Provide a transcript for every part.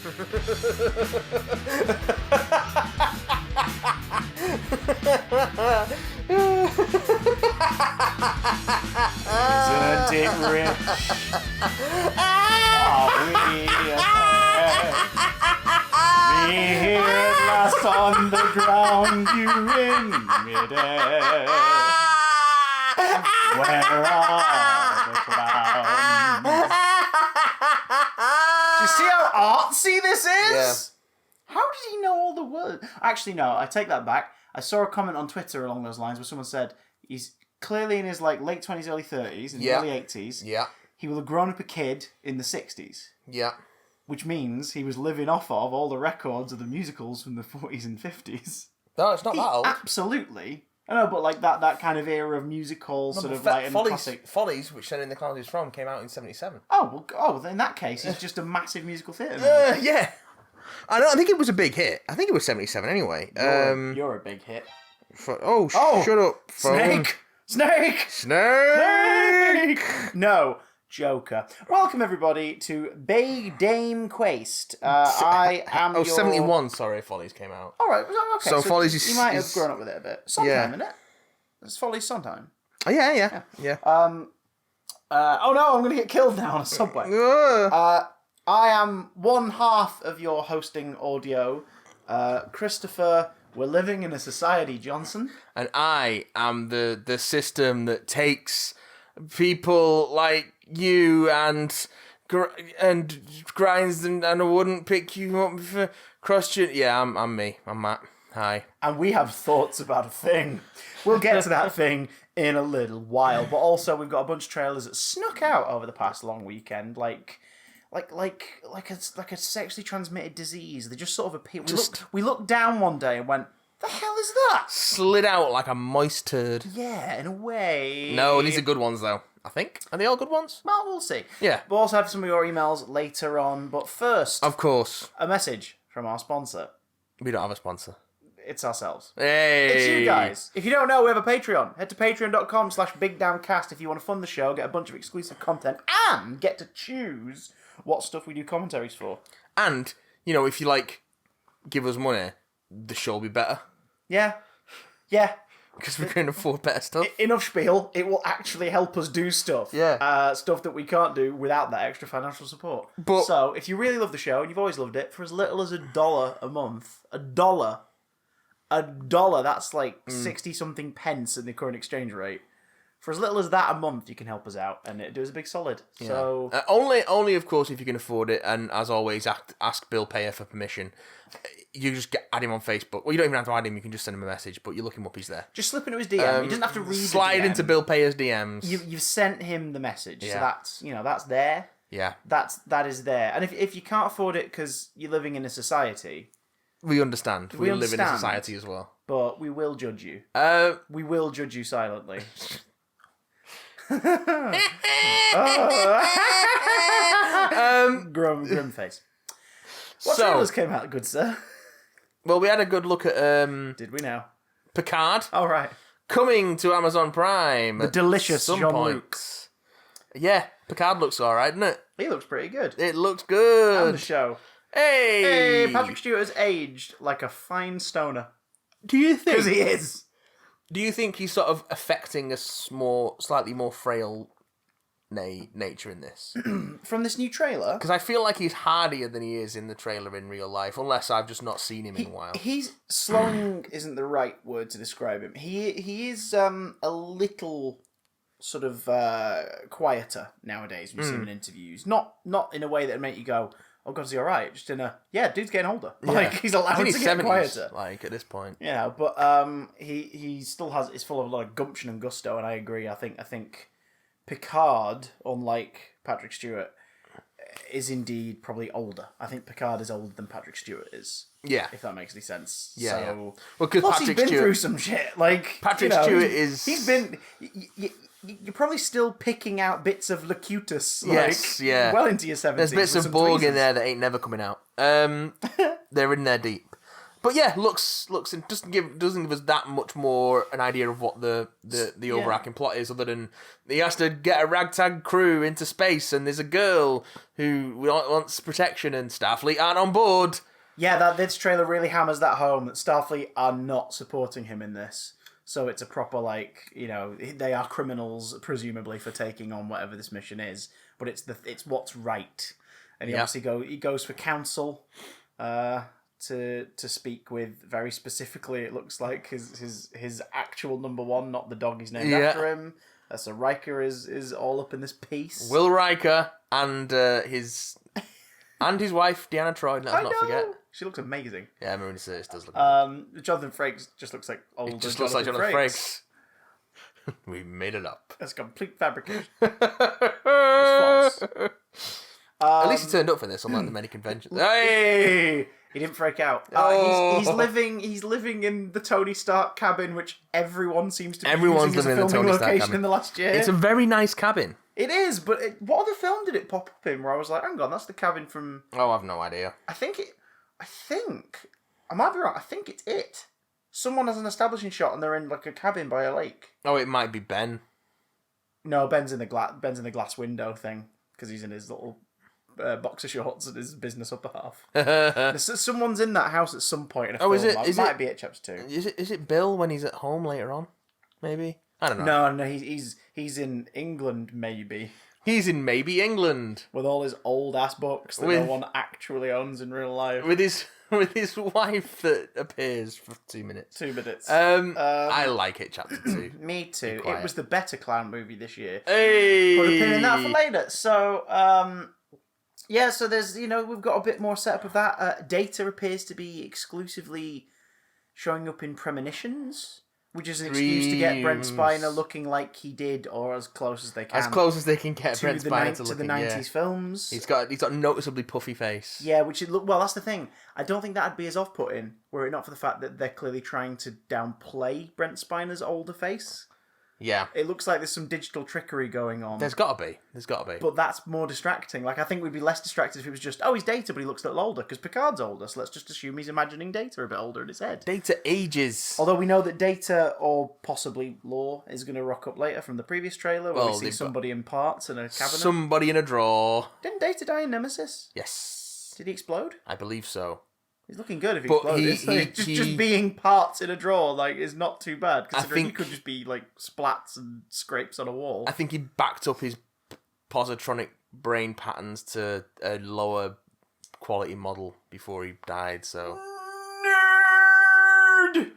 Isn't it rich? Are we me here at last on the ground, you in midair. Where are the clowns? Do you see how artsy this is? Yeah. How did he know all the words? Actually, no, I take that back. I saw a comment on Twitter along those lines where someone said he's clearly in his late 20s, early 30s, in the early 80s. Yeah. He will have grown up a kid in the 60s. Yeah. Which means he was living off of all the records of the musicals from the 40s and 50s. No, it's not that old. Absolutely. I know, but like that kind of era of musical sort of like classic. Follies, which Sending the Clown is from, came out in 1977. Oh, well, in that case, it's just a massive musical theatre. Yeah. I think it was a big hit. I think it was 1977 anyway. You're a big hit. Shut up. Phone. Snake! No, Joker. Welcome, everybody, to Bay Dame Quaist. I am 71, sorry, Follies came out. All right, okay. So Follies is... You might have grown up with it a bit. Sondheim, isn't it? It's Follies Sondheim. Oh, yeah. Oh, no, I'm going to get killed now on a subway. I am one half of your hosting audio, Christopher. We're living in a society, Johnson. And I am the system that takes people like you and grinds them, and I wouldn't pick you up for cross-gen. Yeah, I'm me. I'm Matt. Hi. And we have thoughts about a thing. We'll get to that thing in a little while. But also, we've got a bunch of trailers that snuck out over the past long weekend, like a sexually transmitted disease. They just sort of appeared. We looked down one day and went, "The hell is that?" Slid out like a moist turd. Yeah, in a way. No, these are good ones though. I think. Are they all good ones? Well, we'll see. Yeah. We'll also have some of your emails later on. But first, of course, a message from our sponsor. We don't have a sponsor. It's ourselves. Hey! It's you guys. If you don't know, we have a Patreon. Head to patreon.com/BigDamnCast if you want to fund the show, get a bunch of exclusive content, and get to choose what stuff we do commentaries for. And, if you, give us money, the show will be better. Yeah. Because we can afford better stuff. Enough spiel. It will actually help us do stuff. Yeah. Stuff that we can't do without that extra financial support. So, if you really love the show, and you've always loved it, for as little as $1 a month, $1, that's like 60-something pence in the current exchange rate. For as little as that a month, you can help us out, and it does a big solid. Yeah. So only, of course, if you can afford it, and as always, ask Bill Payer for permission. You just add him on Facebook. Well, you don't even have to add him, you can just send him a message, but you look him up, he's there. Just slip into his DM. He doesn't have to read Slide the DM. into Bill Payer's DMs. You've sent him the message, yeah. So that's there. Yeah. That is there. And if you can't afford it because you're living in a society... We understand. We live in a society as well. But we will judge you. We will judge you silently. Grim face. What trailers came out, good sir? Well, we had a good look at... Did we now? Picard. Oh, right. Coming to Amazon Prime. The delicious Jean-Luc. Yeah, Picard looks alright, doesn't it? He looks pretty good. It looks good. And the show. Hey, Patrick Stewart has aged like a fine stoner. Do you think? Because he is. Do you think he's sort of affecting a slightly more frail nature in this? From this new trailer? Because I feel like he's hardier than he is in the trailer in real life, unless I've just not seen him in a while. He's slowing isn't the right word to describe him. He is a little sort of quieter nowadays. We see him in interviews. Not in a way that would make you go, "Oh God, is he all right?" Just in a dude's getting older. Like he's allowed to get 70s, quieter. Like at this point. Yeah, but he still is full of a lot of gumption and gusto, and I agree. I think Picard, unlike Patrick Stewart, is indeed probably older. I think Picard is older than Patrick Stewart is. Yeah, if that makes any sense. Yeah. So, Well, because plus he's been through some shit. Like Patrick Stewart is. He's been. You're probably still picking out bits of Locutus, well into your 70s. There's bits of Borg in there that ain't never coming out. They're in there deep. But yeah, looks and doesn't give us that much more an idea of what the overarching plot is, other than he has to get a ragtag crew into space, and there's a girl who wants protection, and Starfleet aren't on board. Yeah, this trailer really hammers that home, that Starfleet are not supporting him in this. So it's a proper, they are criminals, presumably, for taking on whatever this mission is. But it's what's right. And he obviously goes for counsel to speak with, very specifically, it looks like, his actual number one, not the dog he's named after him. So Riker is all up in this piece. Will Riker and his wife, Deanna Troi, let's not forget. She looks amazing. Yeah, Marina Sirtis does look amazing. Jonathan Frakes just looks like old. It just looks like Jonathan Frakes. We made it up. That's complete fabrication. It's false. At least he turned up for this, unlike the many conventions. Hey! He didn't freak out. He's living in the Tony Stark cabin, which everyone seems to be using as a filming location in the last year. It's a very nice cabin. It is, but what other film did it pop up in where I was like, hang on, that's the cabin from... Oh, I've no idea. I might be wrong, I think it's it. Someone has an establishing shot and they're in like a cabin by a lake. Oh, it might be Ben. No, Ben's in the glass window thing, because he's in his little boxer shorts and his business upper half. Someone's in that house at some point in a film. It might be at chapter 2. Is it Bill when he's at home later on? Maybe? I don't know. No, he's in England, maybe. He's in maybe England. With all his old ass books that no one actually owns in real life. With his wife that appears for 2 minutes. 2 minutes. I like it, chapter 2. Me too. It was the better clown movie this year. Hey! Put a pin in that for later. So, so there's, we've got a bit more setup of that. Data appears to be exclusively showing up in premonitions, which is an excuse to get Brent Spiner looking like he did, or as close as they can. As close as they can get Brent Spiner to the 90s films. He's got a noticeably puffy face. Yeah, well, that's the thing. I don't think that'd be as off-putting, were it not for the fact that they're clearly trying to downplay Brent Spiner's older face. Yeah. It looks like there's some digital trickery going on. There's got to be. But that's more distracting. Like, I think we'd be less distracted if it was just, he's Data, but he looks a little older, because Picard's older, so let's just assume he's imagining Data a bit older in his head. Data ages. Although we know that Data, or possibly Lore, is going to rock up later from the previous trailer, where we see somebody in parts in a cabinet. Somebody in a drawer. Didn't Data die in Nemesis? Yes. Did he explode? I believe so. He's looking good if he exploded. Just being parts in a drawer is not too bad, considering he could just be splats and scrapes on a wall. I think he backed up his positronic brain patterns to a lower quality model before he died. So nerd.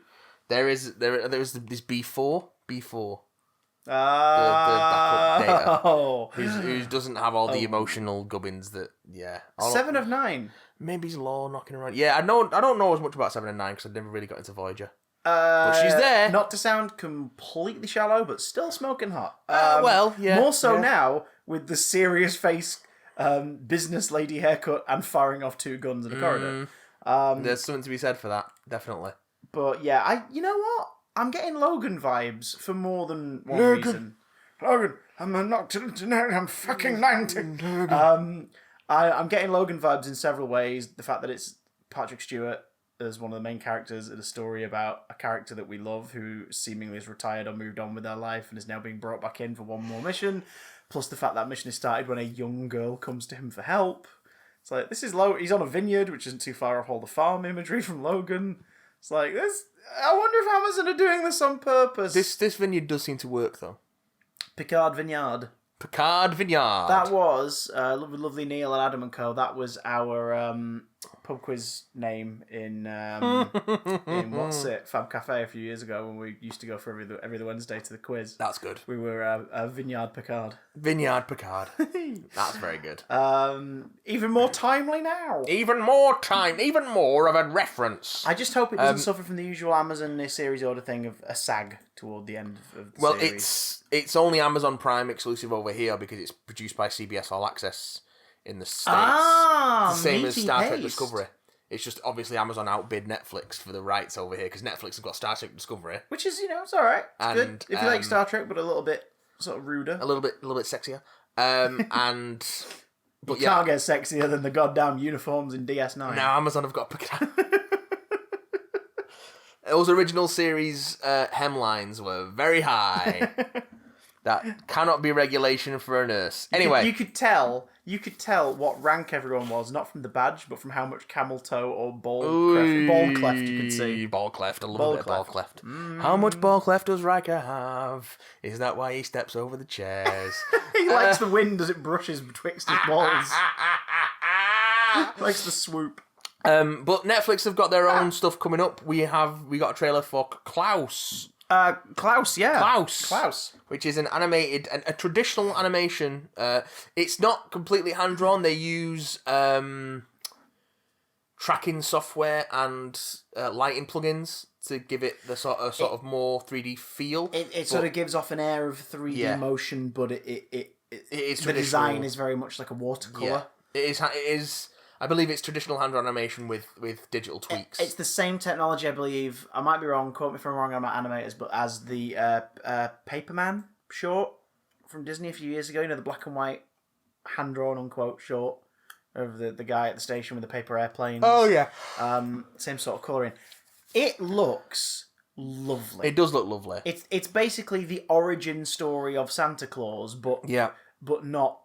There is this B4. The backup Data, who doesn't have all the emotional gubbins that 7 of 9. Maybe he's Law knocking around. Yeah, I don't know as much about 7 and 9 because I've never really got into Voyager. But she's there. Not to sound completely shallow, but still smoking hot. More so now with the serious face, business lady haircut, and firing off 2 guns in a corridor. There's something to be said for that, definitely. But yeah, you know what? I'm getting Logan vibes for more than one reason. Logan, I'm not I'm fucking 90. I'm getting Logan vibes in several ways. The fact that it's Patrick Stewart as one of the main characters in a story about a character that we love who seemingly has retired or moved on with their life and is now being brought back in for one more mission. Plus the fact that mission is started when a young girl comes to him for help. It's like, this is he's on a vineyard, which isn't too far off all the farm imagery from Logan. It's like, I wonder if Amazon are doing this on purpose. This vineyard does seem to work, though. Picard Vineyard. That was lovely Neil and Adam and Co. That was our pub quiz name in Fab Cafe a few years ago when we used to go for every Wednesday to the quiz. That's good. We were Vineyard Picard. Vineyard Picard. That's very good. Even more timely now. Even more of a reference. I just hope it doesn't suffer from the usual Amazon series order thing of a sag toward the end of the series. It's only Amazon Prime exclusive over here because it's produced by CBS All Access in the States. It's the same as Star Trek Discovery. It's just obviously Amazon outbid Netflix for the rights over here because Netflix have got Star Trek Discovery. Which is, it's alright. It's good. If you like Star Trek, but a little bit sort of ruder. A little bit sexier. But can't get sexier than the goddamn uniforms in DS9. Now Amazon have got Picard. those original series hemlines were very high. That cannot be regulation for a nurse. Anyway, you could tell what rank everyone was, not from the badge, but from how much camel toe or ball cleft you could see. Ball cleft, a little bit of ball cleft. How much ball cleft does Riker have? Is that why he steps over the chairs? He likes the wind as it brushes betwixt his balls. Likes the swoop. But Netflix have got their own stuff coming up. We got a trailer for Klaus. Klaus, yeah. Klaus. Which is an animated, a traditional animation. It's not completely hand-drawn. They use tracking software and lighting plugins to give it the sort of more 3D feel. It sort of gives off an air of 3D motion, but it is the design is very much like a watercolor. Yeah. It is. I believe it's traditional hand-drawn animation with digital tweaks. It's the same technology, I believe. I might be wrong. Quote me if I'm wrong. I'm not animators, but as the Paperman short from Disney a few years ago. You know, the black and white hand-drawn unquote short of the guy at the station with the paper airplanes. Oh yeah. Same sort of colouring. It looks lovely. It does look lovely. It's basically the origin story of Santa Claus, but not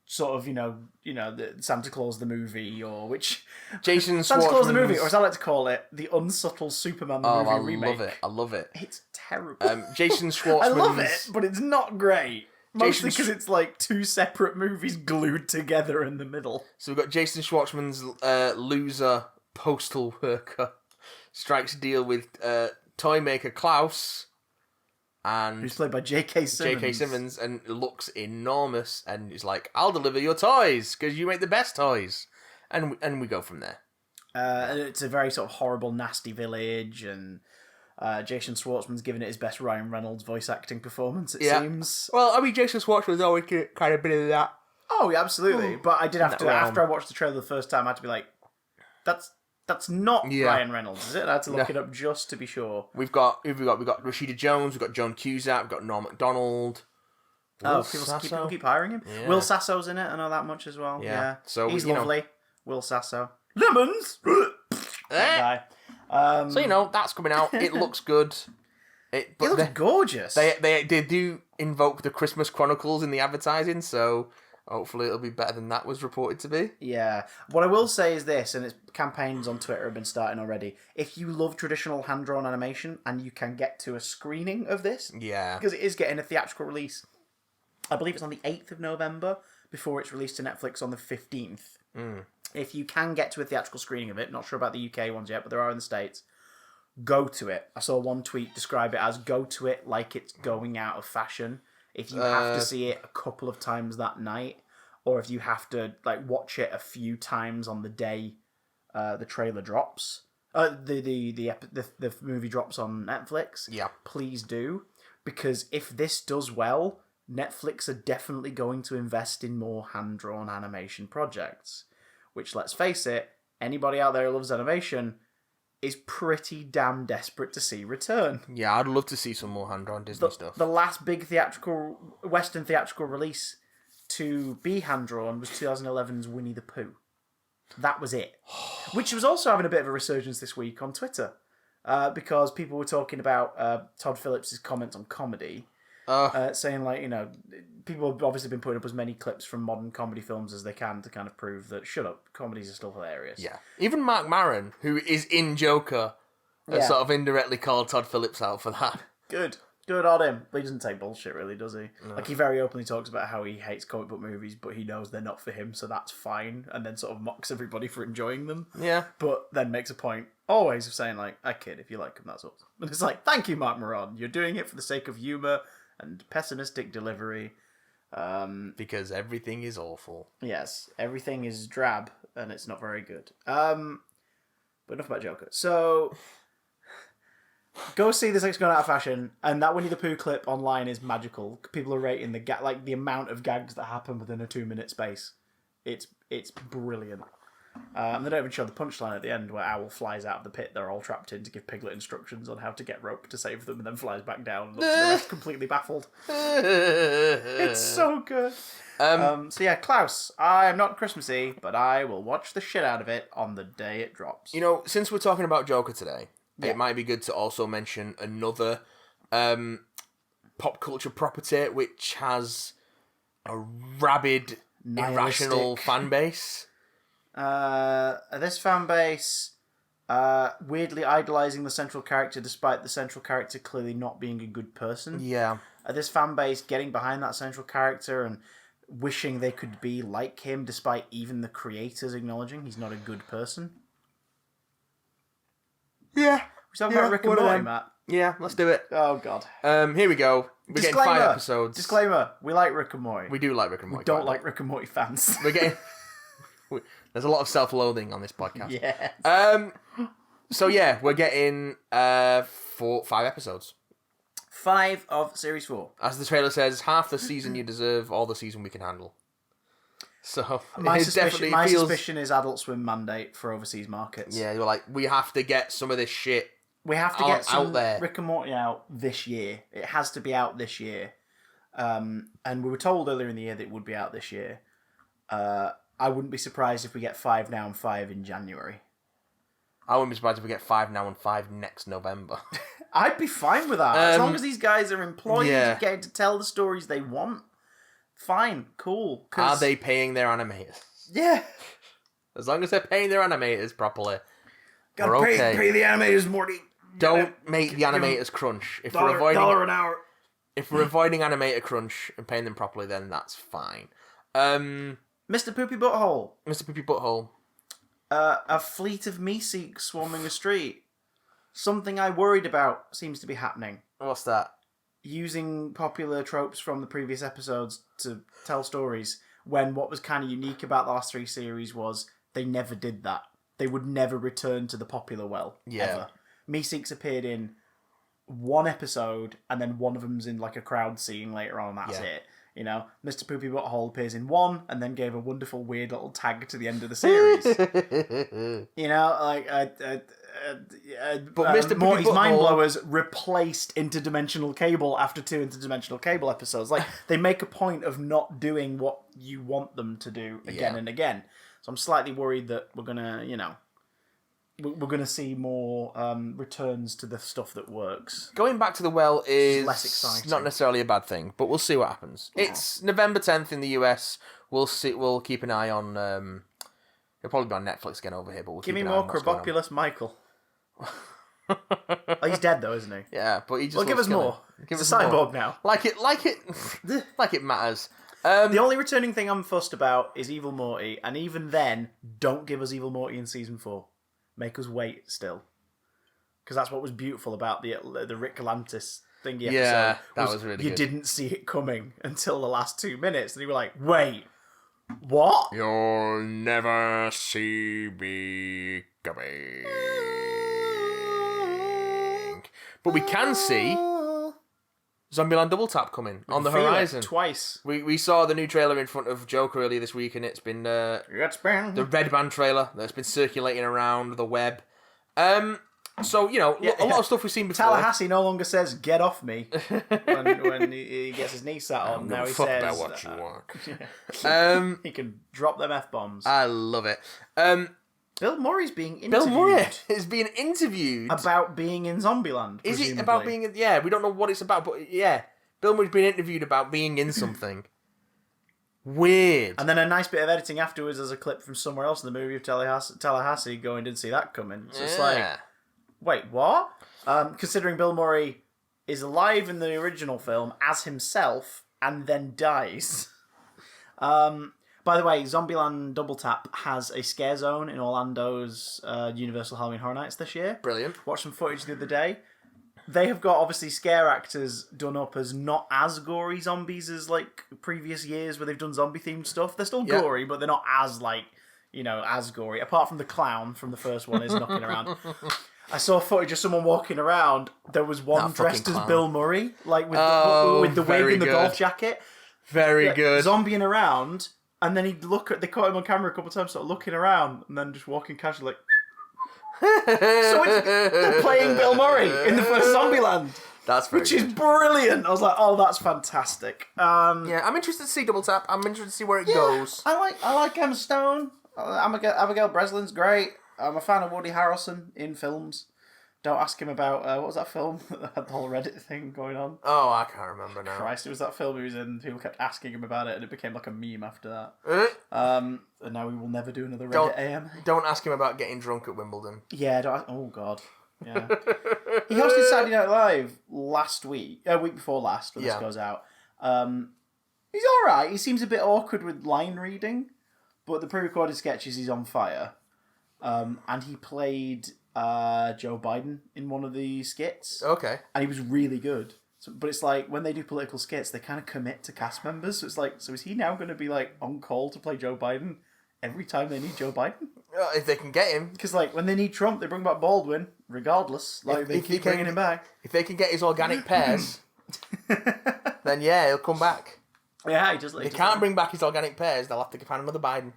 sort of, you know, the Santa Claus the movie, or which Jason Santa Claus the movie, or as I like to call it, the unsubtle Superman the movie remake. I love it. It's terrible. Jason Schwartzman's... I love it, but it's not great. Mostly because it's like two separate movies glued together in the middle. So we've got Jason Schwartzman's loser postal worker strikes a deal with toy maker Klaus, and who's played by J.K. Simmons. J.K. Simmons, and looks enormous, and he's like, "I'll deliver your toys because you make the best toys," and we go from there. It's a very sort of horrible, nasty village, and Jason Schwartzman's giving it his best Ryan Reynolds voice acting performance. It seems. Well, I mean, Jason Schwartzman's always kind of been in that. Oh, yeah, absolutely. But I did have to after I watched the trailer the first time. I had to be like, That's not Ryan Reynolds, is it? I had to look it up just to be sure. We've got Rashida Jones, we've got Joan Cusack, we've got Norm Macdonald. People keep hiring him. Yeah. Will Sasso's in it. I know that much as well. Yeah. So he's lovely. Will Sasso. Lemons. That guy. So that's coming out. It looks good. It looks gorgeous. They do invoke the Christmas Chronicles in the advertising, so hopefully it'll be better than that was reported to be. Yeah. What I will say is this, and its campaigns on Twitter have been starting already. If you love traditional hand-drawn animation and you can get to a screening of this, because it is getting a theatrical release, I believe it's on the 8th of November, before it's released to Netflix on the 15th. If you can get to a theatrical screening of it, not sure about the UK ones yet, but there are in the States, go to it. I saw one tweet describe it as go to it like it's going out of fashion. If you have to see it a couple of times that night, or if you have to watch it a few times on the day the trailer drops, the movie drops on Netflix, please do, because if this does well, Netflix are definitely going to invest in more hand-drawn animation projects, which, let's face it, anybody out there who loves animation is pretty damn desperate to see return. Yeah, I'd love to see some more hand-drawn Disney stuff. The last big Western theatrical release to be hand-drawn was 2011's Winnie the Pooh. That was it. Which was also having a bit of a resurgence this week on Twitter, because people were talking about Todd Phillips' comments on comedy, saying, people have obviously been putting up as many clips from modern comedy films as they can to kind of prove that, shut up, comedies are still hilarious. Yeah. Even Mark Maron, who is in Joker, has sort of indirectly called Todd Phillips out for that. Good on him. But he doesn't take bullshit, really, does he? No. He very openly talks about how he hates comic book movies, but he knows they're not for him, so that's fine, and then sort of mocks everybody for enjoying them. Yeah. But then makes a point, always, of saying, I kid, if you like them, that's awesome. And it's like, thank you, Mark Maron. You're doing it for the sake of humour and pessimistic delivery. Because everything is awful. Yes, everything is drab, and it's not very good. But enough about Joker. So, go see this. It's gone out of fashion, and that Winnie the Pooh clip online is magical. People are rating the amount of gags that happen within a 2-minute space. It's brilliant. And they don't even show the punchline at the end where Owl flies out of the pit they're all trapped in to give Piglet instructions on how to get rope to save them, and then flies back down and looks at the rest completely baffled. It's so good. So yeah, Klaus, I am not Christmassy, but I will watch the shit out of it on the day it drops. Since we're talking about Joker today, it might be good to also mention another pop culture property which has a rabid, irrational fan base. This fan base weirdly idolizing the central character despite the central character clearly not being a good person. Yeah. This fan base getting behind that central character and wishing they could be like him despite even the creators acknowledging he's not a good person. Yeah. We're talking about Rick and Morty, Matt. Yeah, let's do it. Oh, God. Here we go. We're getting 5 episodes. Disclaimer. We like Rick and Morty. We do like Rick and Morty. We don't like Rick and Morty fans. We're getting... There's a lot of self-loathing on this podcast. Yes. So yeah, we're getting 5 episodes. 5 of Series 4. As the trailer says, half the season you deserve, all the season we can handle. So my suspicion is Adult Swim mandate for overseas markets. Yeah, you're like, we have to get some of this shit. We have to get some out there. Rick and Morty out this year. It has to be out this year. And we were told earlier in the year that it would be out this year. I wouldn't be surprised if we get 5 now and 5 in January. I wouldn't be surprised if we get 5 now and 5 next November. I'd be fine with that. As long as these guys are employed, getting to tell the stories they want. Fine, cool. Are they paying their animators? Yeah. As long as they're paying their animators properly, Gotta we're okay. Pay the animators, Morty. Don't make the animators crunch. If we're avoiding $1 an hour. If we're avoiding animator crunch and paying them properly, then that's fine. Mr. Poopy Butthole. Mr. Poopy Butthole. A fleet of Meeseeks swarming a street. Something I worried about seems to be happening. What's that? Using popular tropes from the previous episodes to tell stories, when what was kind of unique about the last 3 series was they never did that. They would never return to the popular well, ever. Meeseeks appeared in 1 episode, and then one of them's in like a crowd scene later on, and that's it. You know, Mr. Poopy Butthole appears in 1, and then gave a wonderful, weird little tag to the end of the series. You know, like... but Mr. Morty's Poopy Mind Butthole... Blowers replaced Interdimensional Cable after 2 Interdimensional Cable episodes. Like, they make a point of not doing what you want them to do again and again. So I'm slightly worried that we're gonna, you know... We're going to see more returns to the stuff that works. Going back to the well is less exciting. Not necessarily a bad thing, but we'll see what happens. Yeah. It's November 10th in the US. We'll see. We'll keep an eye on... it'll probably be on Netflix again over here, but we'll Give keep me an eye more on what's going on. Carbopulous Michael. Oh, he's dead though, isn't he? Yeah, but he just... Well, give us more. Give us a cyborg now. Like it matters. The only returning thing I'm fussed about is Evil Morty, and even then, don't give us Evil Morty in season 4. Make us wait still, because that's what was beautiful about the Rick Galantis thingy episode. Yeah, that was really good. You didn't see it coming until the last 2 minutes, and you were like, "Wait, what?" You'll never see me coming. But we can see Zombieland Double Tap coming on the horizon. Twice. We saw the new trailer in front of Joker earlier this week, and it's been the Red Band trailer that's been circulating around the web. So, you know, a lot of stuff we've seen before. Tallahassee no longer says "get off me" when he gets his knee sat on. Now he says about what you want. He can drop them F-bombs. I love it. Bill Murray's being interviewed. Bill Murray is being interviewed about being in Zombieland. Is it about being in... Yeah, we don't know what it's about, but yeah. Bill Murray's being interviewed about being in something. Weird. And then a nice bit of editing afterwards as a clip from somewhere else in the movie of Tallahassee going, didn't see that coming. So it's like, wait, what? Considering Bill Murray is alive in the original film as himself and then dies. By the way, Zombieland Double Tap has a scare zone in Orlando's Universal Halloween Horror Nights this year. Brilliant. Watched some footage the other day. They have got, obviously, scare actors done up as not as gory zombies as, like, previous years where they've done zombie-themed stuff. They're still gory, but they're not as, like, you know, as gory. Apart from the clown from the first one is knocking around. I saw footage of someone walking around. There was one dressed as Bill Murray, like, with the wig and the golf jacket. Very good. Zombieing around... And then he'd they caught him on camera a couple of times, sort of looking around, and then just walking casually, like... So they're playing Bill Murray in the first Zombieland. That's very Which is brilliant. I was like, oh, that's fantastic. Yeah, I'm interested to see Double Tap. I'm interested to see where it goes. I like Emma Stone. Abigail Breslin's great. I'm a fan of Woody Harrelson in films. Don't ask him about what was that film that had the whole Reddit thing going on. Oh, I can't remember now. Christ, it was that film he was in. People kept asking him about it, and it became like a meme after that. And now we will never do another Reddit AM. Don't ask him about getting drunk at Wimbledon. Yeah. Oh God. Yeah. He hosted Saturday Night Live week before last, when this goes out. He's all right. He seems a bit awkward with line reading, but the pre-recorded sketches, he's on fire. And he played Joe Biden in one of the skits. Okay. And he was really good. But it's like, when they do political skits, they kind of commit to cast members. So it's like, so is he now going to be like on call to play Joe Biden every time they need Joe Biden? If they can get him. Because like, when they need Trump, they bring back Baldwin, regardless. Like, they keep bringing him back. If they can get his organic pears, then yeah, he'll come back. Yeah, he just... If they can't bring back his organic pears, they'll have to find another Biden.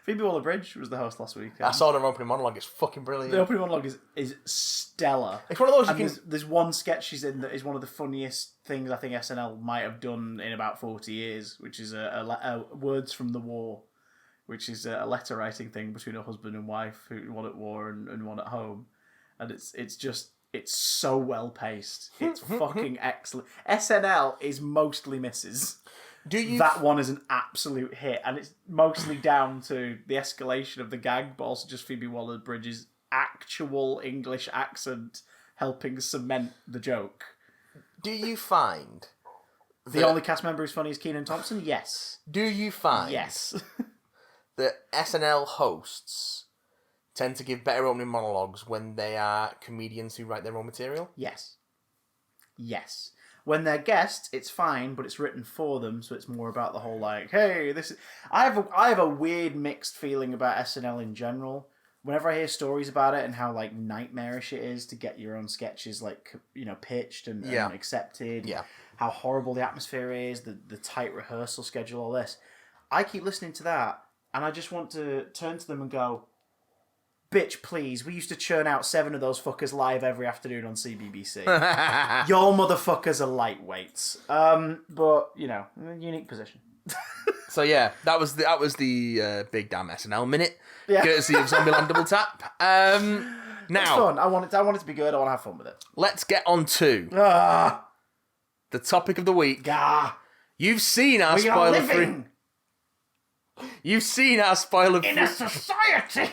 Phoebe Waller-Bridge was the host last week. I saw her opening monologue. It's fucking brilliant. The opening monologue is stellar. It's one of those there's one sketch she's in that is one of the funniest things I think SNL might have done in about 40 years, which is a Words from the War, which is a letter writing thing between a husband and wife, one at war and one at home. And it's so well paced. It's fucking excellent. SNL is mostly misses. That one is an absolute hit, and it's mostly down to the escalation of the gag, but also just Phoebe Waller-Bridge's actual English accent helping cement the joke. Do you find the only cast member who's funny is Kenan Thompson? Yes. Do you find yes that SNL hosts tend to give better opening monologues when they are comedians who write their own material? Yes. When they're guests, it's fine, but it's written for them, so it's more about the whole like, hey, this is... I have a weird mixed feeling about SNL in general. Whenever I hear stories about it and how like nightmarish it is to get your own sketches like, you know, pitched and accepted, how horrible the atmosphere is, the tight rehearsal schedule, all this, I keep listening to that and I just want to turn to them and go, bitch, please, we used to churn out 7 of those fuckers live every afternoon on CBBC. Y'all motherfuckers are lightweights. But, you know, unique position. So yeah, that was the big damn SNL minute, courtesy of Zombieland Double Tap. Now, it's fun. I want it to be good. I want to have fun with it. Let's get on to the topic of the week. You've seen our spoiler-free... You've seen our spoiler-free... In a society...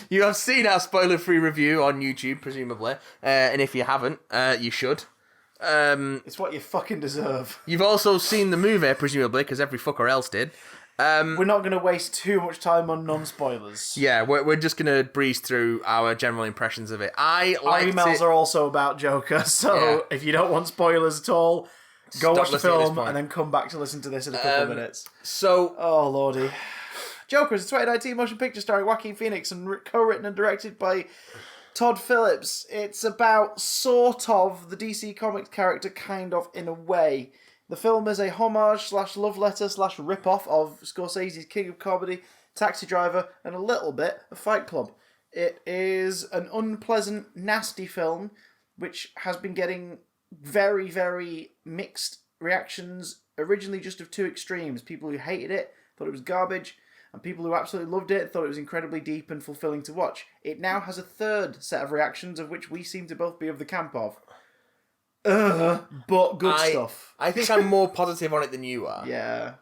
You have seen our spoiler-free review on YouTube, presumably. And if you haven't, you should. It's what you fucking deserve. You've also seen the movie, presumably, because every fucker else did. We're not going to waste too much time on non-spoilers. Yeah, we're just going to breeze through our general impressions of it. Our emails are also about Joker, so if you don't want spoilers at all, go watch the film and then come back to listen to this in a couple of minutes. So... Oh, lordy. Joker is a 2019 motion picture starring Joaquin Phoenix and co-written and directed by Todd Phillips. It's about sort of the DC Comics character, kind of, in a way. The film is a homage / love letter / rip-off of Scorsese's King of Comedy, Taxi Driver, and a little bit of Fight Club. It is an unpleasant, nasty film which has been getting very, very mixed reactions, originally just of two extremes. People who hated it, thought it was garbage, and people who absolutely loved it thought it was incredibly deep and fulfilling to watch. It now has a third set of reactions, of which we seem to both be of the camp of. But good stuff. I think I'm more positive on it than you are. Yeah.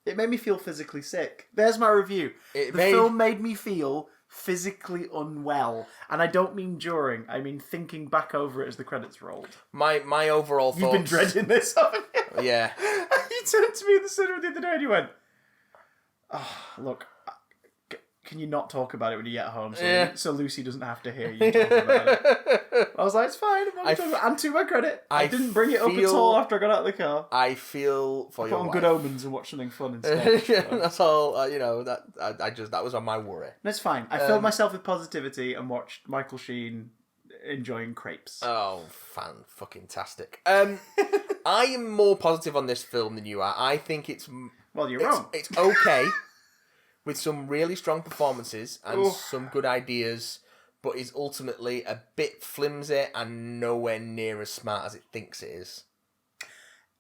It made me feel physically sick. There's my review. The film made me feel physically unwell. And I don't mean during, I mean thinking back over it as the credits rolled. My overall thoughts... You've been dreading this, haven't you? Yeah. You turned to me in the cinema the other day and you went... Oh, look, can you not talk about it when you get home so Lucy doesn't have to hear you talk about it? I was like, it's fine. And to my credit, I didn't bring it up at all after I got out of the car. I feel for your wife. Put on Good Omens and watch something fun instead. That's all, you know, that was on my worry. That's fine. I filled myself with positivity and watched Michael Sheen enjoying crepes. Oh, fan-fucking-tastic. I am more positive on this film than you are. I think it's... Well, you're wrong. It's okay, with some really strong performances and some good ideas, but is ultimately a bit flimsy and nowhere near as smart as it thinks it is.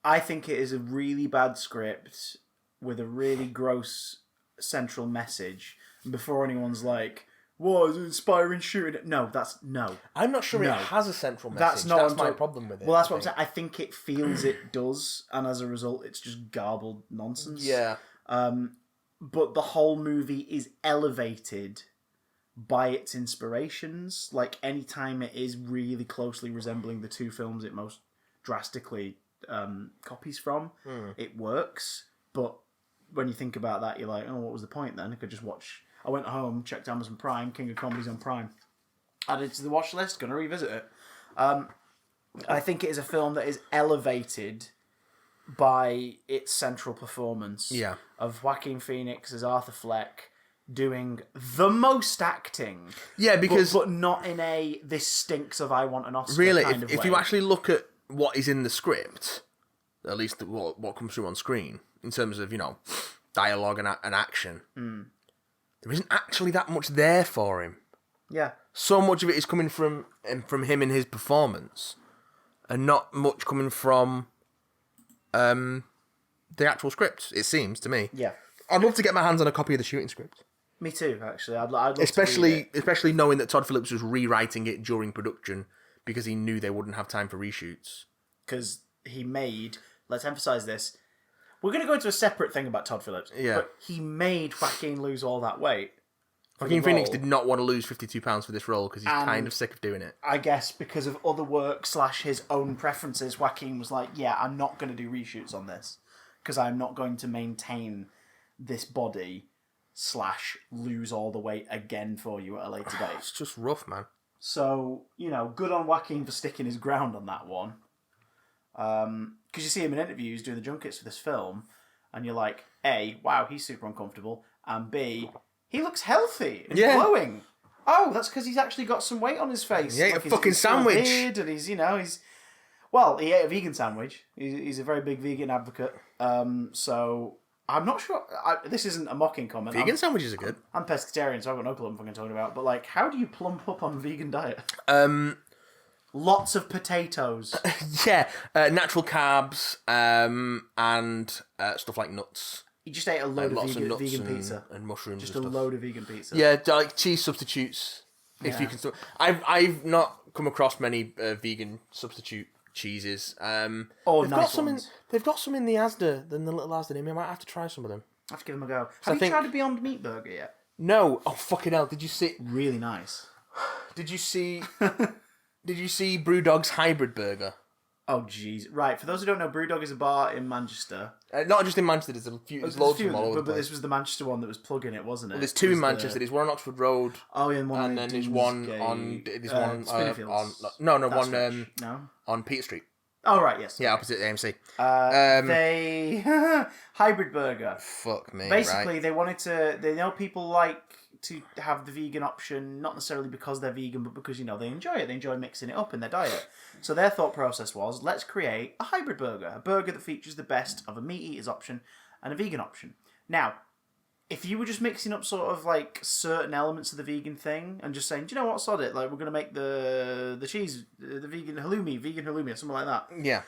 I think it is a really bad script with a really gross central message. And before anyone's like, what, inspiring shooting? No, no. I'm not sure No. it has a central message. That's my problem with it. Well, that's what I'm saying. I think it feels it does, and as a result, it's just garbled nonsense. Yeah. But the whole movie is elevated by its inspirations. Like, any time it is really closely resembling the two films it most drastically copies from, it works. But when you think about that, you're like, oh, what was the point then? I could just watch... I went home, checked Amazon Prime, King of Comedies on Prime. Added to the watch list, gonna revisit it. I think it is a film that is elevated by its central performance of Joaquin Phoenix as Arthur Fleck doing the most acting. Yeah, because... But not in a, this stinks of I want an Oscar really, kind of way. If you actually look at what is in the script, at least what comes through on screen, in terms of, dialogue and action, there isn't actually that much there for him. Yeah. So much of it is coming from him and his performance, and not much coming from the actual script, it seems to me. Yeah. I'd love to get my hands on a copy of the shooting script. Me too, actually. I'd love especially to read it. Especially knowing that Todd Phillips was rewriting it during production because he knew they wouldn't have time for reshoots. Because he made, let's emphasise this, we're going to go into a separate thing about Todd Phillips, but he made Joaquin lose all that weight. Joaquin Phoenix did not want to lose £52 for this role because he's kind of sick of doing it. I guess because of other work / his own preferences, Joaquin was like, yeah, I'm not going to do reshoots on this because I'm not going to maintain this body / lose all the weight again for you at a later date. It's just rough, man. So, good on Joaquin for sticking his ground on that one. Because you see him in interviews doing the junkets for this film, and you're like, A, wow, he's super uncomfortable, and B, he looks healthy and glowing. Oh, that's because he's actually got some weight on his face. He ate a fucking sandwich. And he's well, he ate a vegan sandwich. He's a very big vegan advocate. So I'm not sure. This isn't a mocking comment. Vegan sandwiches are good. I'm pescatarian, so I've got no clue what I'm fucking talking about. But like, how do you plump up on a vegan diet? Lots of potatoes. Natural carbs, and stuff like nuts. You just ate a load of vegan and, pizza and mushrooms. Just and a stuff. load of vegan pizza. Yeah, like cheese substitutes. If you can. I've not come across many vegan substitute cheeses. They've got some in the Asda, the little Asda. I might have to try some of them. I have to give them a go. Have you tried a Beyond Meat burger yet? No. Oh fucking hell! Did you see? Really nice. Did you see? Did you see Brewdog's hybrid burger? Oh jeez! Right, for those who don't know, Brewdog is a bar in Manchester. Not just in Manchester. There's loads of them all over the place. But this was the Manchester one that was plugging it, wasn't it? Well, there's two in Manchester. There's one on Oxford Road. Oh yeah, and then there's one on. There's one on on Peter Street. Oh right, yes. Yeah, opposite AMC. They hybrid burger. Fuck me. Basically, they wanted to. They know people like to have the vegan option, not necessarily because they're vegan, but because they enjoy it. They enjoy mixing it up in their diet. So their thought process was, let's create a hybrid burger, a burger that features the best of a meat eater's option and a vegan option. Now, if you were just mixing up sort of like certain elements of the vegan thing and just saying, do you know what, sod it, like we're going to make the cheese, the vegan halloumi or something like that. Yeah.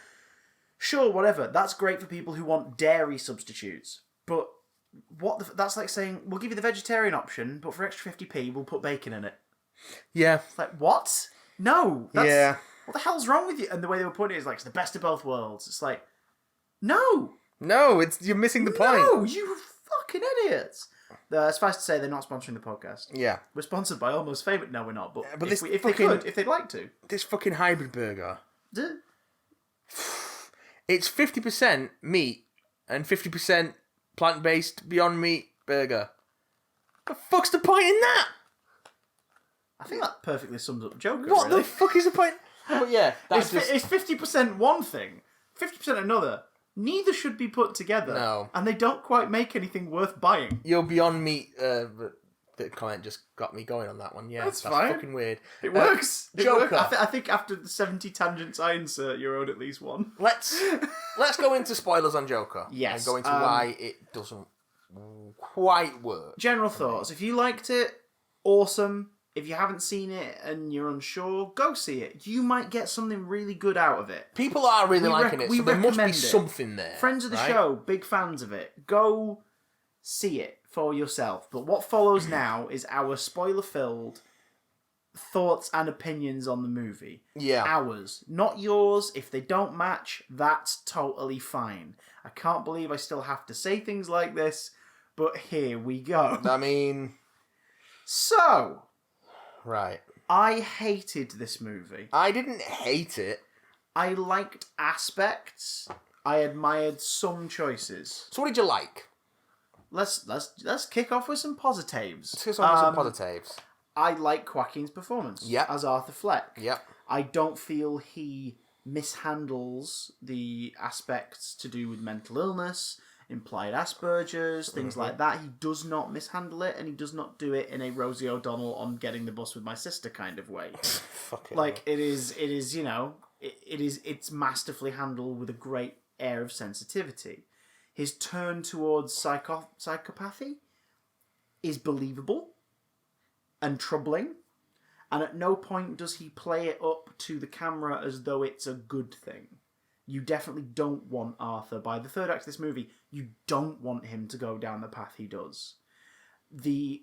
Sure, whatever. That's great for people who want dairy substitutes. But that's like saying, we'll give you the vegetarian option, but for extra 50p, we'll put bacon in it. Yeah. It's like, what? No. What the hell's wrong with you? And the way they were putting it is like, it's the best of both worlds. It's like, no. No, you're missing the point. No, you fucking idiots. Suffice to say, they're not sponsoring the podcast. Yeah. We're sponsored by Almost Famous. No, we're not. But if they'd like to. This fucking hybrid burger. Duh. It's 50% meat and 50% plant-based Beyond Meat burger. The fuck's the point in that? I think that perfectly sums up Joker. What really. the fuck is the point? But yeah, it's 50% one thing, 50% another. Neither should be put together. No. And they don't quite make anything worth buying. Your Beyond Meat the comment just got me going on that one. Yeah, that's fine. Fucking weird. It works. Joker. I think after the 70 tangents I insert, you're owed at least one. Let's go into spoilers on Joker. Yes. And go into why it doesn't quite work. General thoughts. If you liked it, awesome. If you haven't seen it and you're unsure, go see it. You might get something really good out of it. People are really liking it, so there must be something there. Friends of the show, big fans of it. Go see it. for yourself. But what follows now is our spoiler-filled thoughts and opinions on the movie. Yeah. Ours, not yours. If they don't match, that's totally fine. I can't believe I still have to say things like this, but here we go. I mean... So... Right. I hated this movie. I didn't hate it. I liked aspects. I admired some choices. So what did you like? Let's kick off with some positives. Let's kick off with some positives. I like Joaquin's performance as Arthur Fleck. Yep. I don't feel he mishandles the aspects to do with mental illness, implied Asperger's, things like that. He does not mishandle it, and he does not do it in a Rosie O'Donnell on getting the bus with my sister kind of way. Like it is, you know, it's masterfully handled with a great air of sensitivity. His turn towards psychopathy is believable and troubling, and at no point does he play it up to the camera as though it's a good thing. You definitely don't want Arthur, by the third act of this movie, you don't want him to go down the path he does. The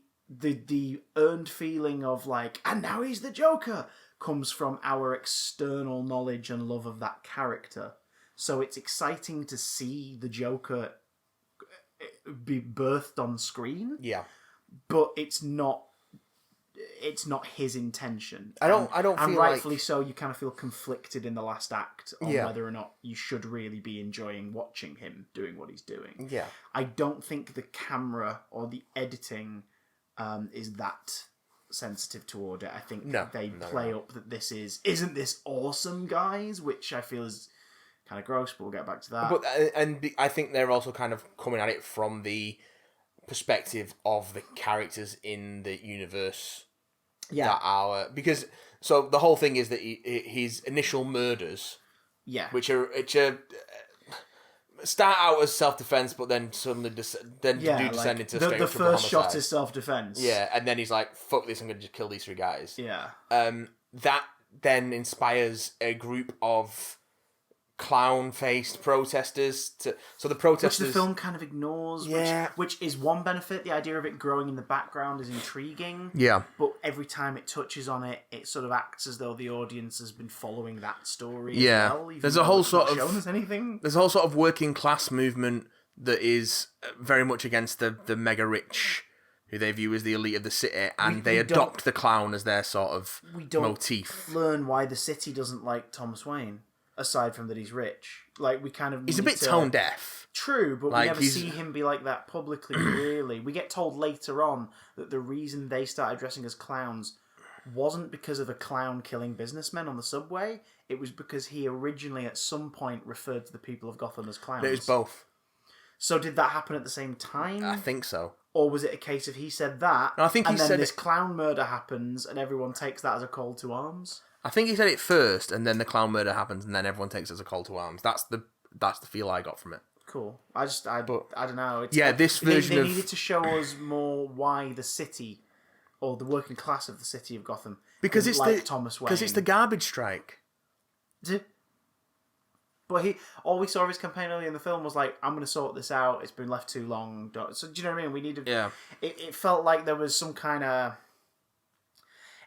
earned feeling of like, and now he's the Joker, comes from our external knowledge and love of that character. So it's exciting to see the Joker be birthed on screen. Yeah. But it's not his intention. I don't and feel rightfully like... so, you kind of feel conflicted in the last act on whether or not you should really be enjoying watching him doing what he's doing. Yeah. I don't think the camera or the editing is that sensitive toward it. I think they play up that this isn't this awesome, guys, which I feel is kind of gross, but we'll get back to that. But I think they're also kind of coming at it from the perspective of the characters in the universe. Yeah. Because so the whole thing is that his initial murders, which are start out as self-defense, but then suddenly descend into straight the first homicide. Shot is self-defense. Yeah, and then he's like, "Fuck this! I'm going to just kill these three guys." Yeah. That then inspires a group of clown-faced protesters so the protesters, which the film kind of ignores, which is one benefit. The idea of it growing in the background is intriguing, but every time it touches on it, it sort of acts as though the audience has been following that story as well, there's a whole sort of working class movement that is very much against the mega rich, who they view as the elite of the city, and they adopt the clown as their sort of motif. Learn why the city doesn't like Thomas Wayne. Aside from that he's rich. Like, we kind of he's a bit tone deaf. True, but we never see him be like that publicly, really. We get told later on that the reason they started dressing as clowns wasn't because of a clown killing businessmen on the subway. It was because he originally, at some point, referred to the people of Gotham as clowns. It was both. So did that happen at the same time? I think so. Or was it a case of he said that, no, I think and then this clown murder happens, and everyone takes that as a call to arms? I think he said it first, and then the clown murder happens, and then everyone takes it as a call to arms. That's the feel I got from it. Cool. I don't know. It's this version they needed to show us more why the city, or the working class of the city of Gotham, because it's Thomas Wayne. Because it's the garbage strike. But all we saw of his campaign earlier in the film was like, I'm going to sort this out. It's been left too long. So do you know what I mean? We needed. Yeah. It felt like there was some kind of.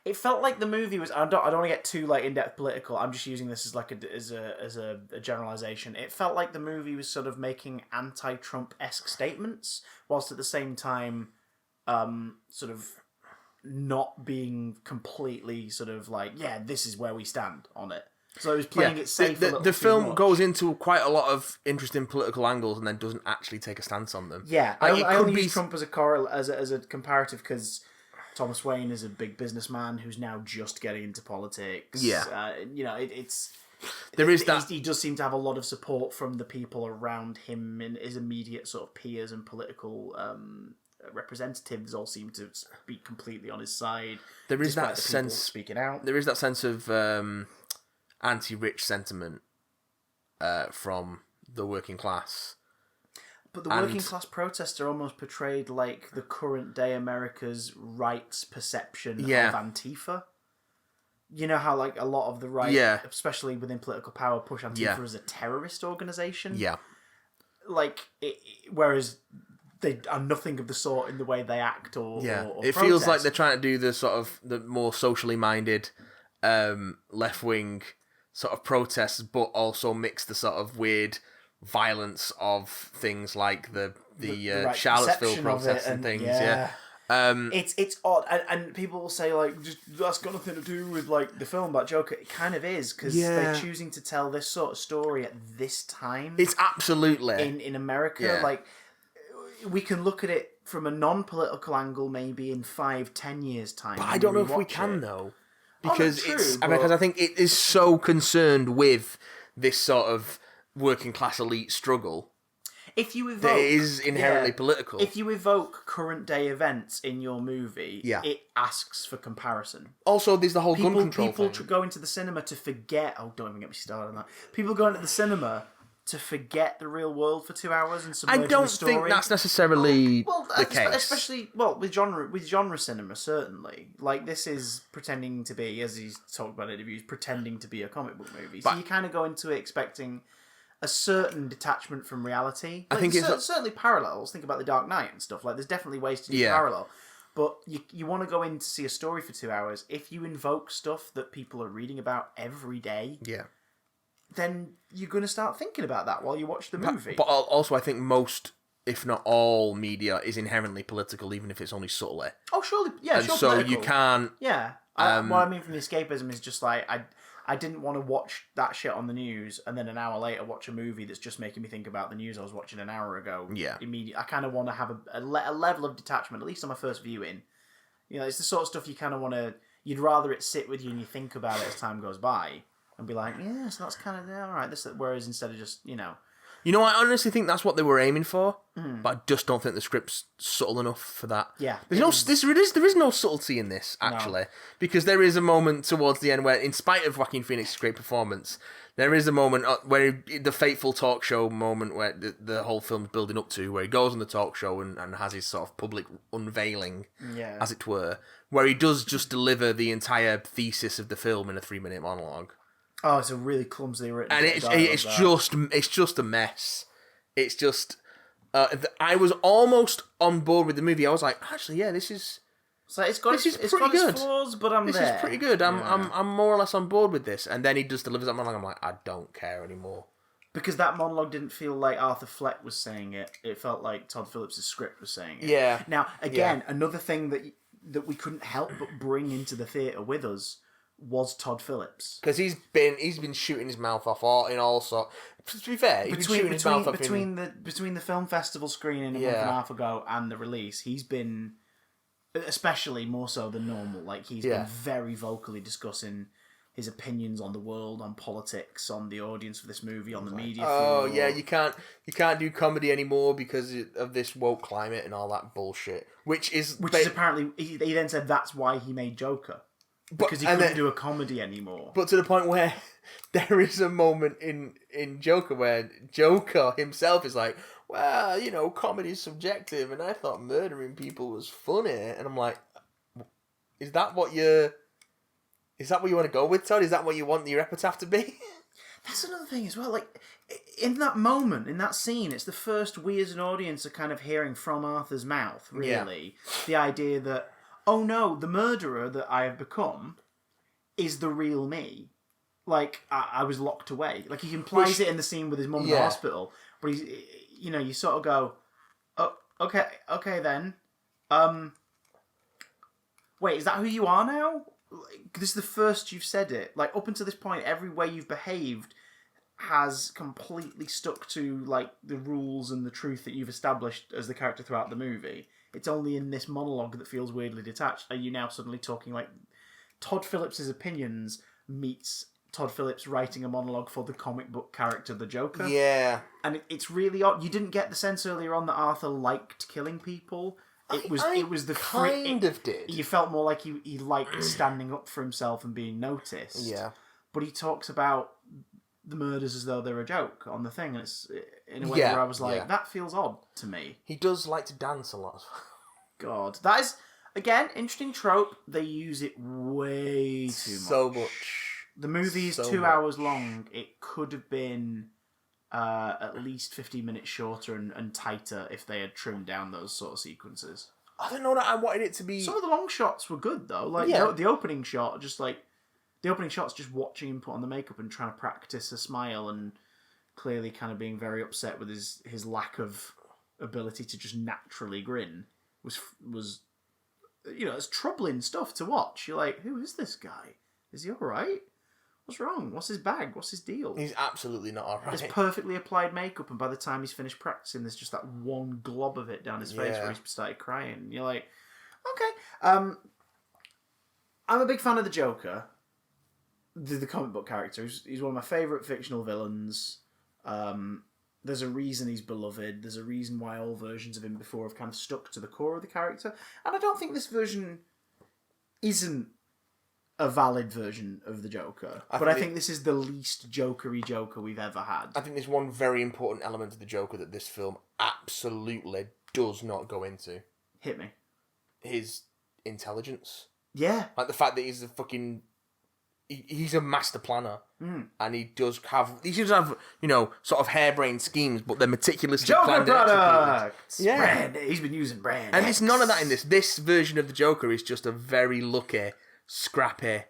It felt like the movie was. I don't want to get too like in-depth political. I'm just using this as like as a generalization. It felt like the movie was sort of making anti-Trump-esque statements, whilst at the same time, sort of not being completely sort of like, yeah, this is where we stand on it. So it was playing it safe. The film goes into quite a lot of interesting political angles and then doesn't actually take a stance on them. Yeah, I only use Trump as a comparative because Thomas Wayne is a big businessman who's now just getting into politics. Yeah, he does seem to have a lot of support from the people around him and his immediate sort of peers and political representatives all seem to speak completely on his side. There is that sense speaking out. There is that sense of anti-rich sentiment from the working class. But the working class protests are almost portrayed like the current day America's rights perception of Antifa. You know how like a lot of the right, especially within political power, push Antifa as a terrorist organization? Yeah. Like, whereas they are nothing of the sort in the way they act or it protest. feels like they're trying to do the sort of the more socially minded left wing sort of protests, but also mix the sort of weird violence of things like the right Charlottesville perception of protests it and things. yeah. Yeah. It's odd, and people will say like, just that's got nothing to do with like the film about Joker. It kind of is because they're choosing to tell this sort of story at this time. It's absolutely in America. Yeah. Like we can look at it from a non-political angle, maybe in 5-10 years' time. But I don't know if we can though, because because I think it is so concerned with this sort of working class elite struggle. If you evoke, that it is inherently political. If you evoke current day events in your movie, it asks for comparison. Also, there's the whole gun control People thing. go into the cinema to forget. Oh, don't even get me started on that. People go into the cinema to forget the real world for 2 hours and submerge I don't in the story. think that's necessarily the case. Especially with genre cinema, certainly. Like this is pretending to be, as he's talked about in interviews, pretending to be a comic book movie. So you kind of go into it expecting a certain detachment from reality. Like, I think it's certainly parallels. Think about The Dark Knight and stuff. Like there's definitely ways to do parallel. But you want to go in to see a story for 2 hours. If you invoke stuff that people are reading about every day, then you're going to start thinking about that while you watch the movie. But also, I think most, if not all, media is inherently political, even if it's only subtly. Oh, surely, yeah, and sure. So political. you can't. Yeah, what I mean from the escapism is just like I didn't want to watch that shit on the news and then an hour later watch a movie that's just making me think about the news I was watching an hour ago. Yeah. Immediately, I kind of want to have a level of detachment, at least on my first viewing. You know, it's the sort of stuff you kind of want to. You'd rather it sit with you and you think about it as time goes by and be like, yes, that's kind of all right. Whereas instead of just I honestly think that's what they were aiming for, but I just don't think the script's subtle enough for that. Yeah, there is no subtlety in this actually, because there is a moment towards the end where, in spite of Joaquin Phoenix's great performance, there is a moment where the fateful talk show moment where the whole film's building up to, where he goes on the talk show and has his sort of public unveiling, as it were, where he does just deliver the entire thesis of the film in a 3-minute monologue. Oh, it's a really clumsily written. And it's just a mess. It's just I was almost on board with the movie. I was like, actually, yeah, this is. So it's got its flaws, but this is pretty good. I'm more or less on board with this. And then he just delivers that monologue. I'm like, I don't care anymore. Because that monologue didn't feel like Arthur Fleck was saying it. It felt like Todd Phillips' script was saying it. Yeah. Now, again, another thing that we couldn't help but bring into the theatre with us was Todd Phillips, because he's been shooting his mouth off in all sorts. To be fair, between the film festival screening a month and a half ago and the release, he's been, especially more so than normal. Like he's been very vocally discussing his opinions on the world, on politics, on the audience for this movie, on the media. Oh yeah, you can't do comedy anymore because of this woke climate and all that bullshit. Which is apparently he then said that's why he made Joker. Because he couldn't do a comedy anymore. But to the point where there is a moment in Joker where Joker himself is like, well, comedy's subjective, and I thought murdering people was funny. And I'm like, is that what you want to go with, Todd? Is that what you want your epitaph to be? That's another thing as well. Like, in that moment, in that scene, it's the first we as an audience are kind of hearing from Arthur's mouth, really. Yeah. The idea that, oh no, the murderer that I have become is the real me. Like, I was locked away. Like, he implies it in the scene with his mum in the hospital. But he's, you sort of go, oh, okay then. Wait, is that who you are now? Like, this is the first you've said it. Like, up until this point, every way you've behaved has completely stuck to, like, the rules and the truth that you've established as the character throughout the movie. It's only in this monologue that feels weirdly detached. Are you now suddenly talking like Todd Phillips' opinions meets Todd Phillips writing a monologue for the comic book character, the Joker? Yeah. And it's really odd. You didn't get the sense earlier on that Arthur liked killing people. It was the kind of did. You felt more like he liked standing up for himself and being noticed. Yeah. But he talks about the murders as though they're a joke on the thing, and it's in a way where I was like, that feels odd to me. He does like to dance a lot. God, that is, again, interesting trope. They use it way too much. So much. The movie is 2 hours long. It could have been at least 15 minutes shorter and tighter if they had trimmed down those sort of sequences. I don't know that I wanted it to be... Some of the long shots were good, though. Like, the opening shot, the opening shot's just watching him put on the makeup and trying to practice a smile and clearly kind of being very upset with his lack of ability to just naturally grin was it's troubling stuff to watch. You're like, who is this guy? Is he all right? What's wrong? What's his bag? What's his deal? He's absolutely not all right. It's perfectly applied makeup, and by the time he's finished practicing, there's just that one glob of it down his face where he's started crying. And you're like, okay. I'm a big fan of the Joker, the comic book character. He's one of my favourite fictional villains. There's a reason he's beloved. There's a reason why all versions of him before have kind of stuck to the core of the character. And I don't think this version isn't a valid version of the Joker. I think this is the least Joker-y Joker we've ever had. I think there's one very important element of the Joker that this film absolutely does not go into. Hit me. His intelligence. Yeah. Like the fact that he's a fucking... He's a master planner. And he does have, sort of harebrained schemes, but they're meticulously Joker planned. products! Yeah. Brand. He's been using brand. And it's none of that in this. This version of the Joker is just a very lucky, scrappy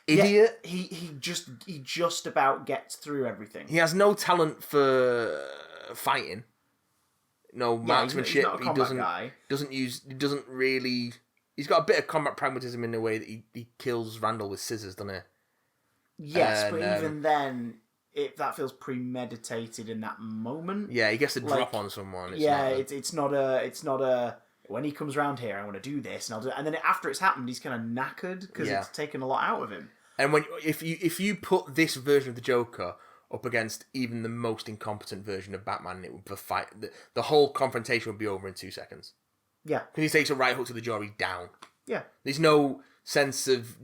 idiot. Yeah, he just about gets through everything. He has no talent for fighting. No marksmanship. He's not a combat guy. He's got a bit of combat pragmatism in the way that he kills Randall with scissors, doesn't he? Yes, but even then, that feels premeditated in that moment. Yeah, he gets a drop on someone. It's not a. When he comes around here, I want to do this, and I'll do it. And then after it's happened, he's kind of knackered because it's taken a lot out of him. And if you put this version of the Joker up against even the most incompetent version of Batman, it would be fight. The whole confrontation would be over in 2 seconds. Yeah, because he takes a right hook to the jaw, he's down. Yeah, there's no sense of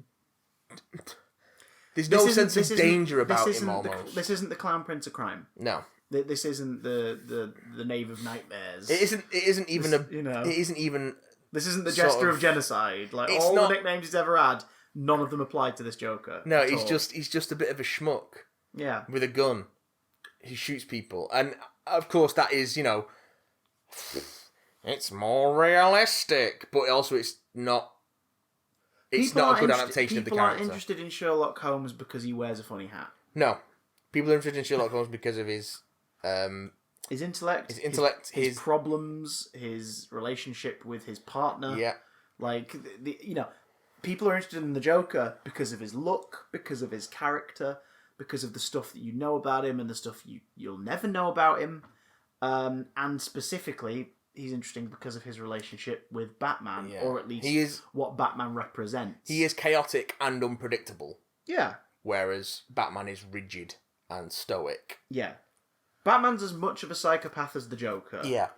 danger about him. Almost, this isn't the Clown Prince of Crime. No, this isn't the Knave of Nightmares. It isn't even This isn't the Jester of Genocide. Like the nicknames he's ever had, none of them apply to this Joker. No, he's just a bit of a schmuck. Yeah, with a gun, he shoots people, and of course that is it's more realistic, but also it's not. It's not a good adaptation of the character. People aren't interested in Sherlock Holmes because he wears a funny hat. No, people are interested in Sherlock Holmes because of his intellect, his problems, his relationship with his partner. Yeah, like people are interested in the Joker because of his look, because of his character, because of the stuff that you know about him and the stuff you'll never know about him, and specifically. He's interesting because of his relationship with Batman, or at least what Batman represents. He is chaotic and unpredictable. Yeah. Whereas Batman is rigid and stoic. Yeah. Batman's as much of a psychopath as the Joker. Yeah.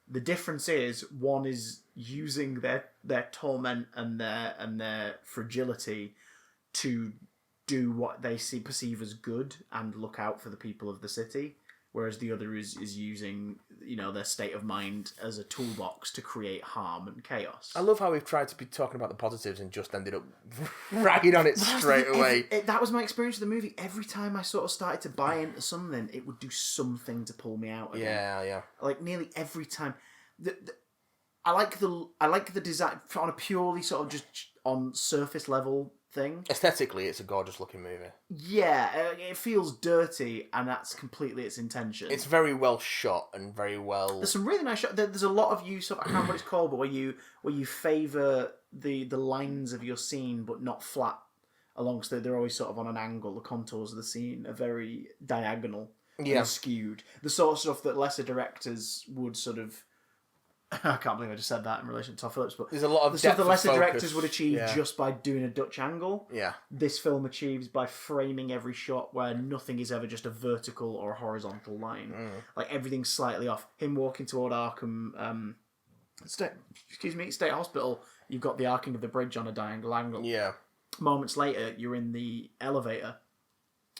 The difference is one is using their torment and their fragility to do what they perceive as good and look out for the people of the city. Whereas the other is using, their state of mind as a toolbox to create harm and chaos. I love how we've tried to be talking about the positives and just ended up ragging on it straight away. That was my experience of the movie. Every time I sort of started to buy into something, it would do something to pull me out again. Yeah. Like nearly every time. I like the design on a purely sort of just on surface level thing. Aesthetically, it's a gorgeous looking movie. Yeah, it feels dirty, and that's completely its intention. It's very well shot and very well. There's some really nice shots. There's a lot of use of, I can't remember what it's called, but where you favour the lines of your scene, but not flat. Alongside, they're always sort of on an angle. The contours of the scene are very diagonal and skewed. The sort of stuff that lesser directors would sort of. I can't believe I just said that in relation to Todd Phillips, but there's a lot of the stuff that lesser directors would achieve just by doing a Dutch angle. Yeah, this film achieves by framing every shot where nothing is ever just a vertical or a horizontal line. Like everything's slightly off. Him walking toward Arkham, State Hospital. You've got the arcing of the bridge on a diagonal angle. Yeah. Moments later, you're in the elevator,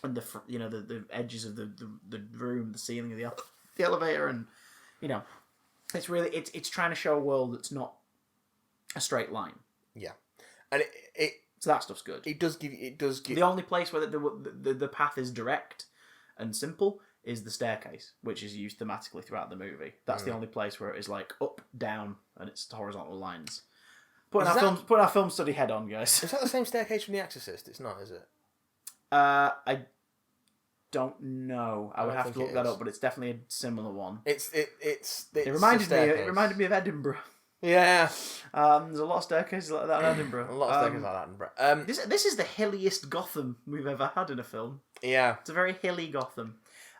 and the edges of the room, the ceiling of the elevator, and it's really it's trying to show a world that's not a straight line. Yeah, and so that stuff's good. It does give the only place where the path is direct and simple is the staircase, which is used thematically throughout the movie. That's the only place where it is like up, down, and it's horizontal lines. Putting our film study head on, guys. Is that the same staircase from The Exorcist? It's not, is it? I don't know. I would have to look that up, but it's definitely a similar one. It reminded me of Edinburgh. Yeah. There's a lot of staircases like that in Edinburgh. A lot of staircases like that in Edinburgh. This is the hilliest Gotham we've ever had in a film. Yeah. It's a very hilly Gotham.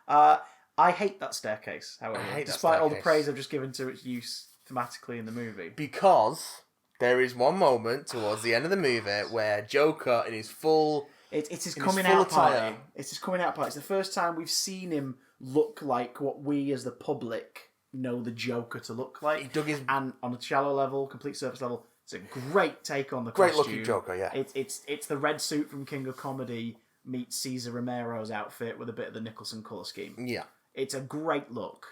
I hate that staircase, however, despite all the praise I've just given to its use thematically in the movie. Because there is one moment towards the end of the movie where Joker in his full... It's his coming out party. It's his coming out party. It's the first time we've seen him look like what we as the public know the Joker to look like. He dug his... And on a shallow level, complete surface level, it's a great take on the great costume. looking Joker, yeah. It's the red suit from King of Comedy meets Cesar Romero's outfit with a bit of the Nicholson colour scheme. Yeah. It's a great look.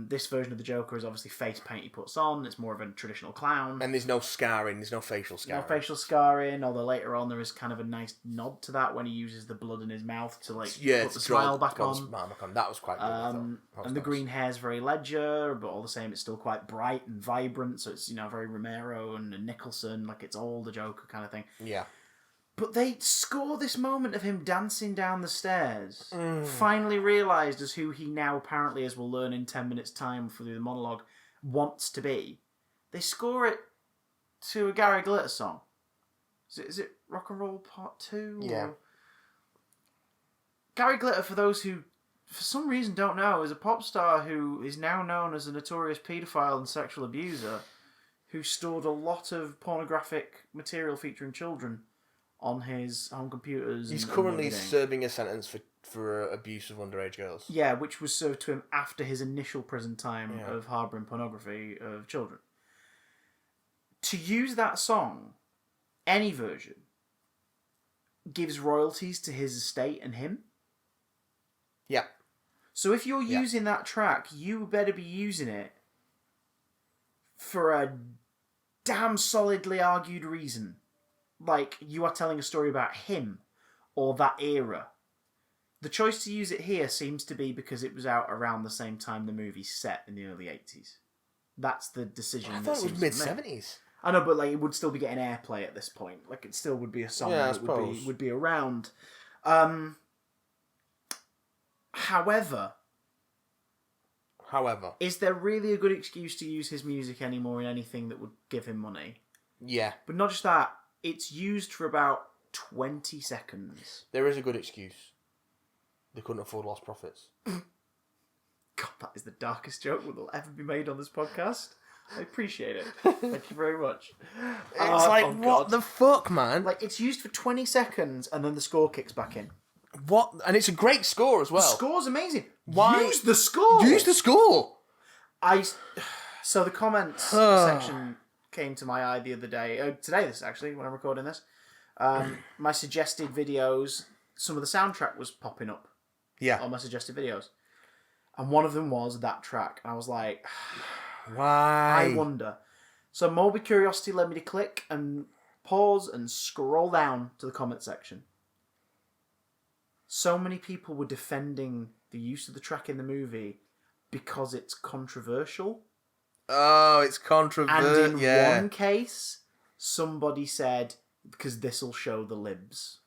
This version of the Joker is obviously face paint he puts on. It's more of a traditional clown. And there's no scarring. There's no facial scarring. No facial scarring, although later on there is kind of a nice nod to that when he uses the blood in his mouth to put the smile back on. That was quite good. And the green hair's very Ledger, but all the same it's still quite bright and vibrant, so it's very Romero and Nicholson, like it's all the Joker kind of thing. Yeah. But they score this moment of him dancing down the stairs, finally realised as who he now apparently, as we'll learn in 10 minutes' time through the monologue, wants to be. They score it to a Gary Glitter song. Is it Rock and Roll Part 2? Yeah. Gary Glitter, for those who for some reason don't know, is a pop star who is now known as a notorious paedophile and sexual abuser who stored a lot of pornographic material featuring children on his home computers. He's currently serving a sentence for abuse of underage girls. Yeah, which was served to him after his initial prison time of harbouring pornography of children. To use that song, any version, gives royalties to his estate and him. Yeah. So if you're using that track, you better be using it for a damn solidly argued reason. Like, you are telling a story about him or that era. The choice to use it here seems to be because it was out around the same time the movie's set in the early 80s. That's the decision. I thought it was mid-70s. I know, but it would still be getting airplay at this point. Like, it still would be a song that would be around. However, is there really a good excuse to use his music anymore in anything that would give him money? Yeah. But not just that, it's used for about 20 seconds. There is a good excuse. They couldn't afford lost profits. God, that is the darkest joke that will ever be made on this podcast. I appreciate it. Thank you very much. It's what the fuck, man? Like, it's used for 20 seconds and then the score kicks back in. What? And it's a great score as well. The score's amazing. Why? Use the score! Use the score! So the comments section came to my eye the other day. Today, this actually, when I'm recording this. My suggested videos, some of the soundtrack was popping up. Yeah. On my suggested videos. And one of them was that track. And I was like, why? I wonder. So morbid curiosity led me to click and pause and scroll down to the comment section. So many people were defending the use of the track in the movie because it's controversial. Oh, it's controversial. And in one case, somebody said, because this'll show the libs.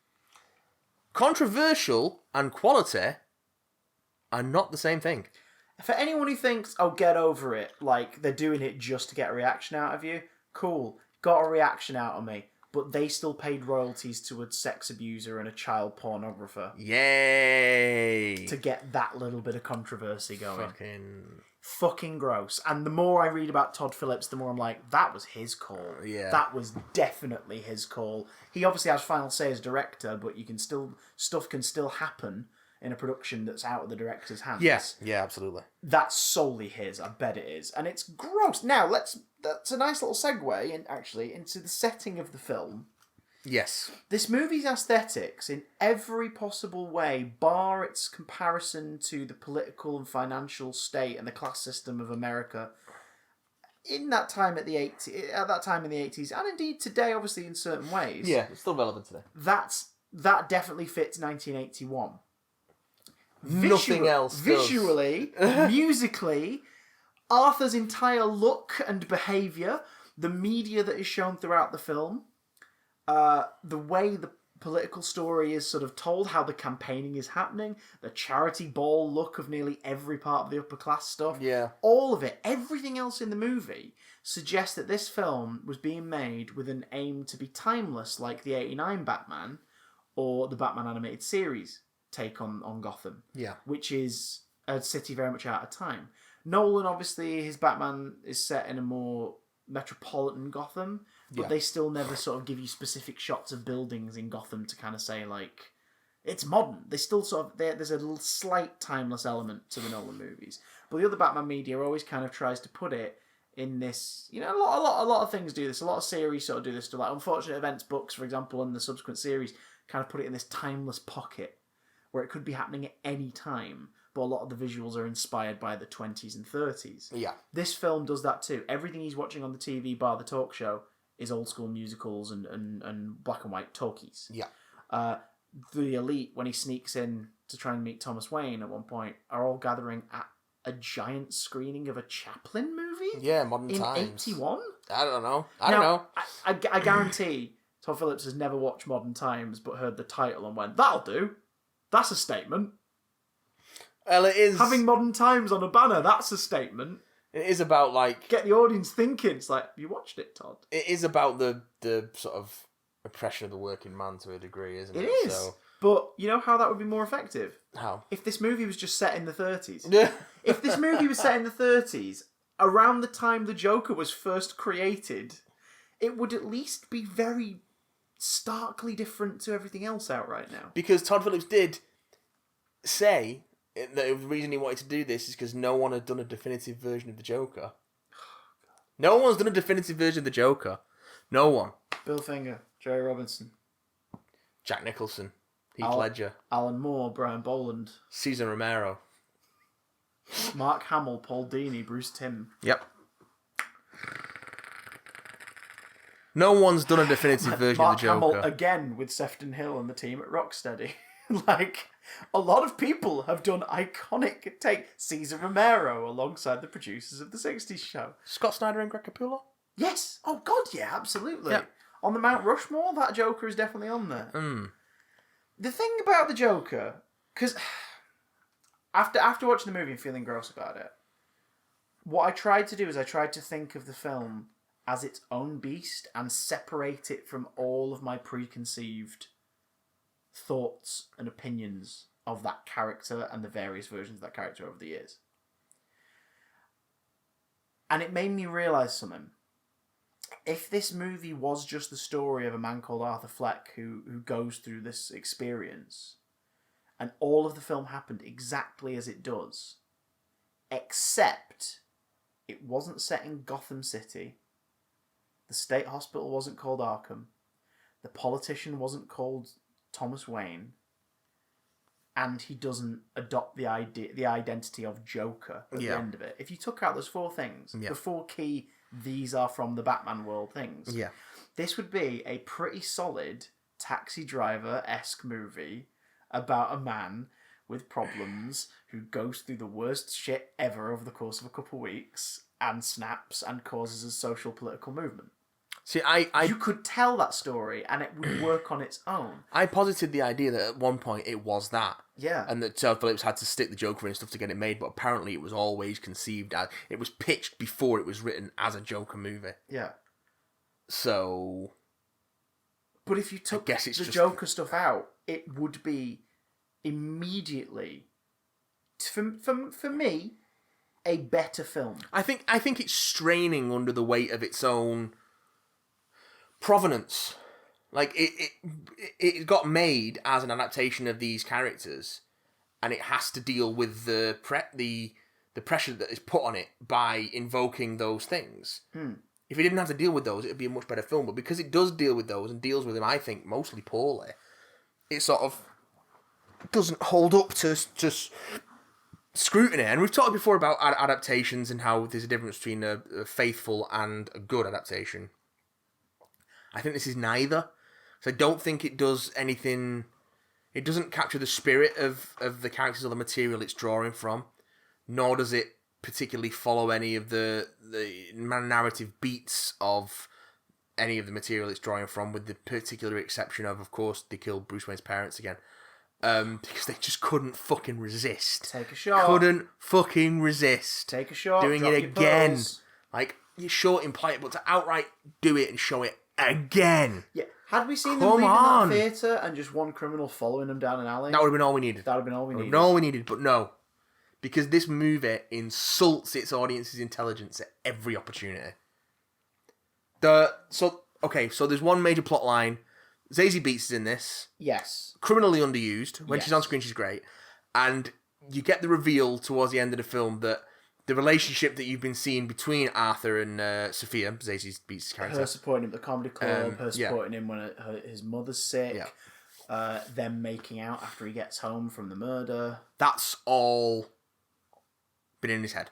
Controversial and quality are not the same thing. For anyone who thinks, oh, get over it, like they're doing it just to get a reaction out of you, cool, got a reaction out of me, but they still paid royalties to a sex abuser and a child pornographer. Yay! To get that little bit of controversy going. Fucking gross. And the more I read about Todd Phillips, the more I'm like, that was his call. Yeah. That was definitely his call. He obviously has final say as director, but stuff can still happen in a production that's out of the director's hands. Yes, yeah, absolutely. That's solely his. I bet it is, and it's gross. Now that's a nice little segue into the setting of the film. Yes. This movie's aesthetics, in every possible way, bar its comparison to the political and financial state and the class system of America in that time in the 80s, and indeed today, obviously in certain ways. Yeah, it's still relevant today. That definitely fits 1981. nothing else visually, musically, Arthur's entire look and behaviour, the media that is shown throughout the film, the way the political story is sort of told, how the campaigning is happening, the charity ball look of nearly every part of the upper class stuff. Yeah. All of it, everything else in the movie suggests that this film was being made with an aim to be timeless, like the 89 Batman or the Batman animated series take on Gotham. Yeah. Which is a city very much out of time. Nolan, obviously, his Batman is set in a more metropolitan Gotham, but they still never sort of give you specific shots of buildings in Gotham to kind of say, like, it's modern. They still sort of, there's a little slight timeless element to the Nolan movies. But the other Batman media always kind of tries to put it in this, you know, a lot of things do this. A lot of series sort of do this. Like Unfortunate Events books, for example, and the subsequent series kind of put it in this timeless pocket where it could be happening at any time. But a lot of the visuals are inspired by the 20s and 30s. Yeah. This film does that too. Everything he's watching on the TV bar the talk show is old school musicals and black and white talkies. Yeah. The elite, when he sneaks in to try and meet Thomas Wayne at one point, are all gathering at a giant screening of a Chaplin movie? Yeah, Modern in Times. In 81? I don't know. I don't know. I guarantee Todd Phillips has never watched Modern Times but heard the title and went, that'll do. That's a statement. Well, it is... Having Modern Times on a banner, that's a statement. It is about, like... Get the audience thinking. It's like, you watched it, Todd. It is about the sort of oppression of the working man to a degree, isn't it? It is. So... But you know how that would be more effective? How? If this movie was just set in the 30s. Yeah. If this movie was set in the 30s, around the time the Joker was first created, it would at least be very starkly different to everything else out right now. Because Todd Phillips did say that the reason he wanted to do this is because no one had done a definitive version of the Joker. No one's done a definitive version of the Joker. No one. Bill Finger, Jerry Robinson, Jack Nicholson, Heath Ledger, Alan Moore, Brian Boland, Cesar Romero, Mark Hamill, Paul Dini, Bruce Timm. Yep. No one's done a definitive version Mark of the Joker. Hamill again with Sefton Hill and the team at Rocksteady. Like, a lot of people have done iconic Cesar Romero alongside the producers of the 60s show. Scott Snyder and Greg Capullo? Yes. Oh, God, yeah, absolutely. Yeah. On the Mount Rushmore, that Joker is definitely on there. Mm. The thing about the Joker, because after watching the movie and feeling gross about it, what I tried to do is I tried to think of the film as its own beast and separate it from all of my preconceived thoughts and opinions of that character and the various versions of that character over the years. And it made me realise something. If this movie was just the story of a man called Arthur Fleck who goes through this experience, and all of the film happened exactly as it does, except it wasn't set in Gotham City, the state hospital wasn't called Arkham, the politician wasn't called Thomas Wayne, and he doesn't adopt the identity of Joker at the end of it. If you took out those four things, the four key these are from the Batman world things, this would be a pretty solid Taxi Driver-esque movie about a man with problems who goes through the worst shit ever over the course of a couple of weeks and snaps and causes a social political movement. See, you could tell that story and it would work on its own. I posited the idea that at one point it was that. Yeah. And that Todd Phillips had to stick the Joker in stuff to get it made, but apparently it was always conceived as... It was pitched before it was written as a Joker movie. Yeah. So... But if you took the Joker stuff out, it would be immediately, for me, a better film. I think it's straining under the weight of its own provenance. Like it got made as an adaptation of these characters, and it has to deal with the pressure that is put on it by invoking those things. If it didn't have to deal with those, it would be a much better film. But because it does deal with those and deals with them, I think mostly poorly, it sort of doesn't hold up to scrutiny. And we've talked before about adaptations and how there's a difference between a faithful and a good adaptation. I think this is neither. So I don't think it does anything It doesn't capture the spirit of the characters or the material it's drawing from, nor does it particularly follow any of the narrative beats of any of the material it's drawing from, with the particular exception of course, they killed Bruce Wayne's parents again. Because they just couldn't fucking resist. Take a shot. Couldn't fucking resist. Take a shot. Doing drop it your again. pearls. Like, you're short, imply it, but to outright do it and show it again. Yeah. Had we seen them Come leaving on. that theatre and just one criminal following them down an alley? That would have been all we needed. That would have been all we needed. All we needed, but no. Because this movie insults its audience's intelligence at every opportunity. So there's one major plot line. Zazie Beetz is in this. Yes. Criminally underused. When Yes. she's on screen, she's great. And you get the reveal towards the end of the film that the relationship that you've been seeing between Arthur and Sophia, Zazie Beetz' character. Her supporting him at the comedy club, her yeah. supporting him when his mother's sick, them making out after he gets home from the murder. That's all been in his head.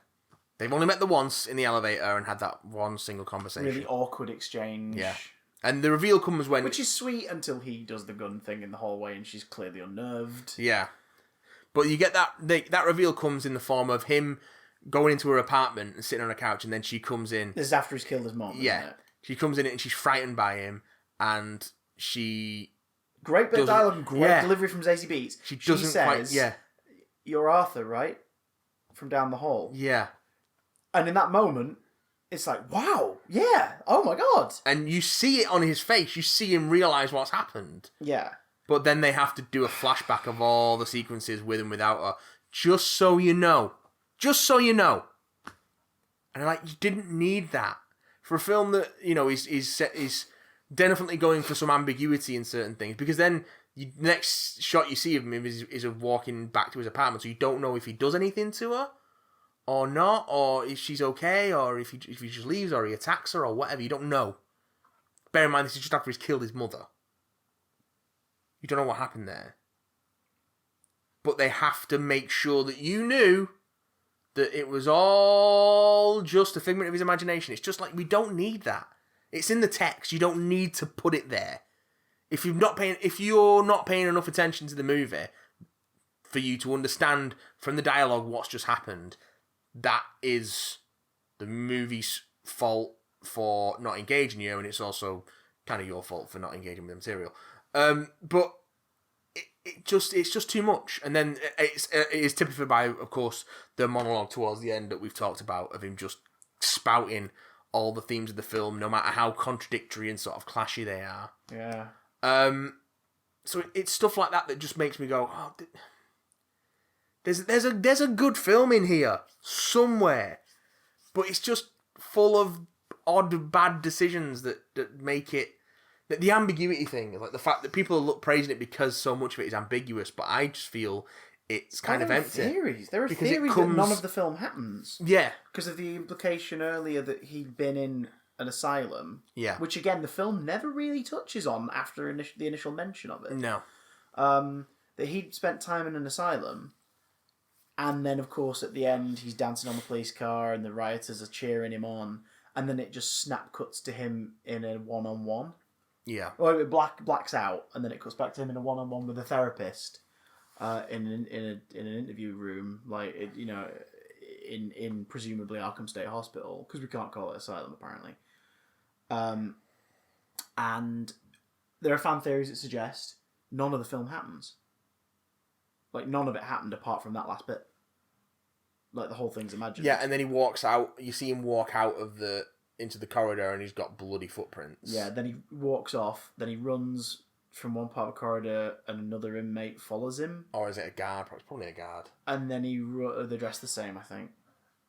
They've only met the once in the elevator and had that one single conversation. Really awkward exchange. Yeah. And the reveal comes when... Which is sweet until he does the gun thing in the hallway and she's clearly unnerved. Yeah. But you get that reveal comes in the form of him going into her apartment and sitting on a couch, and then she comes in. This is after he's killed his mom, Yeah. isn't it? She comes in and she's frightened by him, and she... Great bit of dialogue, great yeah. delivery from Zazie Beetz. She doesn't says, quite... Yeah. "You're Arthur, right? From down the hall." Yeah. And in that moment, it's like, wow, yeah, oh my god. And you see it on his face. You see him realise what's happened. Yeah. But then they have to do a flashback of all the sequences with and without her. Just so you know. Just so you know. And I'm like, you didn't need that. For a film that, you know, is definitely going for some ambiguity in certain things. Because then, the next shot you see of him is of walking back to his apartment. So you don't know if he does anything to her. Or not. Or if she's okay. Or if he just leaves. Or he attacks her. Or whatever. You don't know. Bear in mind, this is just after he's killed his mother. You don't know what happened there. But they have to make sure that you knew that it was all just a figment of his imagination. It's just like, we don't need that. It's in the text. You don't need to put it there. If you're not paying enough attention to the movie for you to understand from the dialogue what's just happened, that is the movie's fault for not engaging you, and it's also kind of your fault for not engaging with the material. But it's just too much. And then it is typified by, of course, the monologue towards the end that we've talked about, of him just spouting all the themes of the film, no matter how contradictory and sort of clashy they are. Yeah. So it's stuff like that just makes me go, oh, there's a good film in here somewhere, but it's just full of odd, bad decisions that make it. The ambiguity thing, like the fact that people are praising it because so much of it is ambiguous, but I just feel it's kind of empty. There are theories that none of the film happens. Yeah. Because of the implication earlier that he'd been in an asylum. Yeah. Which, again, the film never really touches on after the initial mention of it. No. That he'd spent time in an asylum, and then, of course, at the end, he's dancing on the police car, and the rioters are cheering him on, and then it just snap cuts to him in a one-on-one. Yeah. Or it blacks out, and then it cuts back to him in a one-on-one with a therapist, in an interview room, like in presumably Arkham State Hospital, because we can't call it asylum apparently. And there are fan theories that suggest none of the film happens. Like, none of it happened apart from that last bit. Like, the whole thing's imagined. Yeah, and then he walks out. You see him walk out of into the corridor, and he's got bloody footprints. Yeah, then he walks off, then he runs from one part of the corridor, and another inmate follows him. Or is it a guard? It's probably a guard. And then they're dressed the same, I think.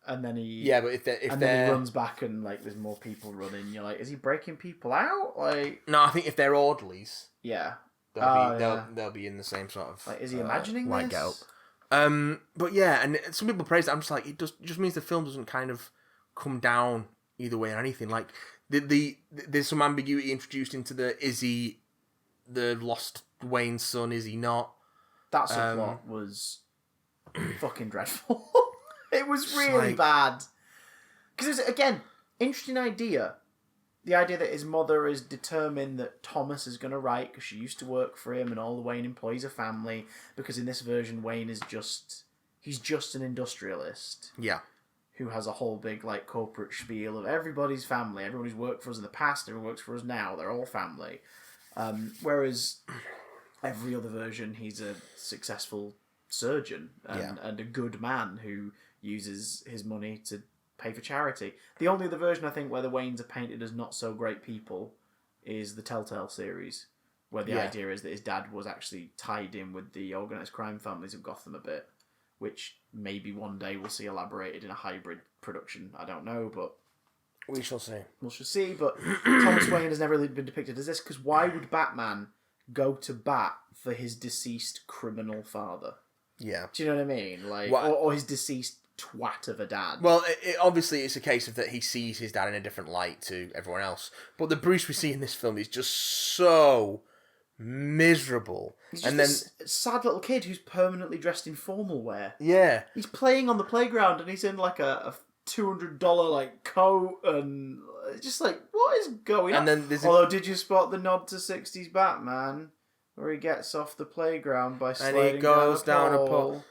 And then he... Yeah, but then he runs back, and, like, there's more people running. You're like, is he breaking people out? Like... No, I think if they're orderlies... Yeah. They'll be in the same sort of... Like, is he imagining this? Get up. But yeah, and some people praise it. I'm just like, it just means the film doesn't kind of come down either way or anything. Like, there's some ambiguity introduced into is he the lost Wayne's son, is he not? That subplot was fucking dreadful. It was really bad. Because, again, interesting idea. the idea that his mother is determined that Thomas is going to write because she used to work for him and all the Wayne employees are family, because in this version Wayne is he's just an industrialist. Yeah. Who has a whole big like corporate spiel of everybody's family, everyone who's worked for us in the past, everyone works for us now, they're all family. Whereas every other version he's a successful surgeon and a good man who uses his money to pay for charity. The only other version I think where the Waynes are painted as not so great people is the Telltale series, where the idea is that his dad was actually tied in with the organised crime families of Gotham a bit, which maybe one day we'll see elaborated in a hybrid production. I don't know, but we shall see. We shall see, but Thomas Wayne has never really been depicted as this, because why would Batman go to bat for his deceased criminal father? Yeah. Do you know what I mean? Like, or his deceased twat of a dad. Well, obviously it's a case of that he sees his dad in a different light to everyone else. But the Bruce we see in this film is just so miserable. He's just this sad little kid who's permanently dressed in formal wear. Yeah. He's playing on the playground and he's in like a $200 like coat, and it's just like, what is going on? And then although, did you spot the nod to 60s Batman? Where he gets off the playground by sliding and he goes down a pole. pole.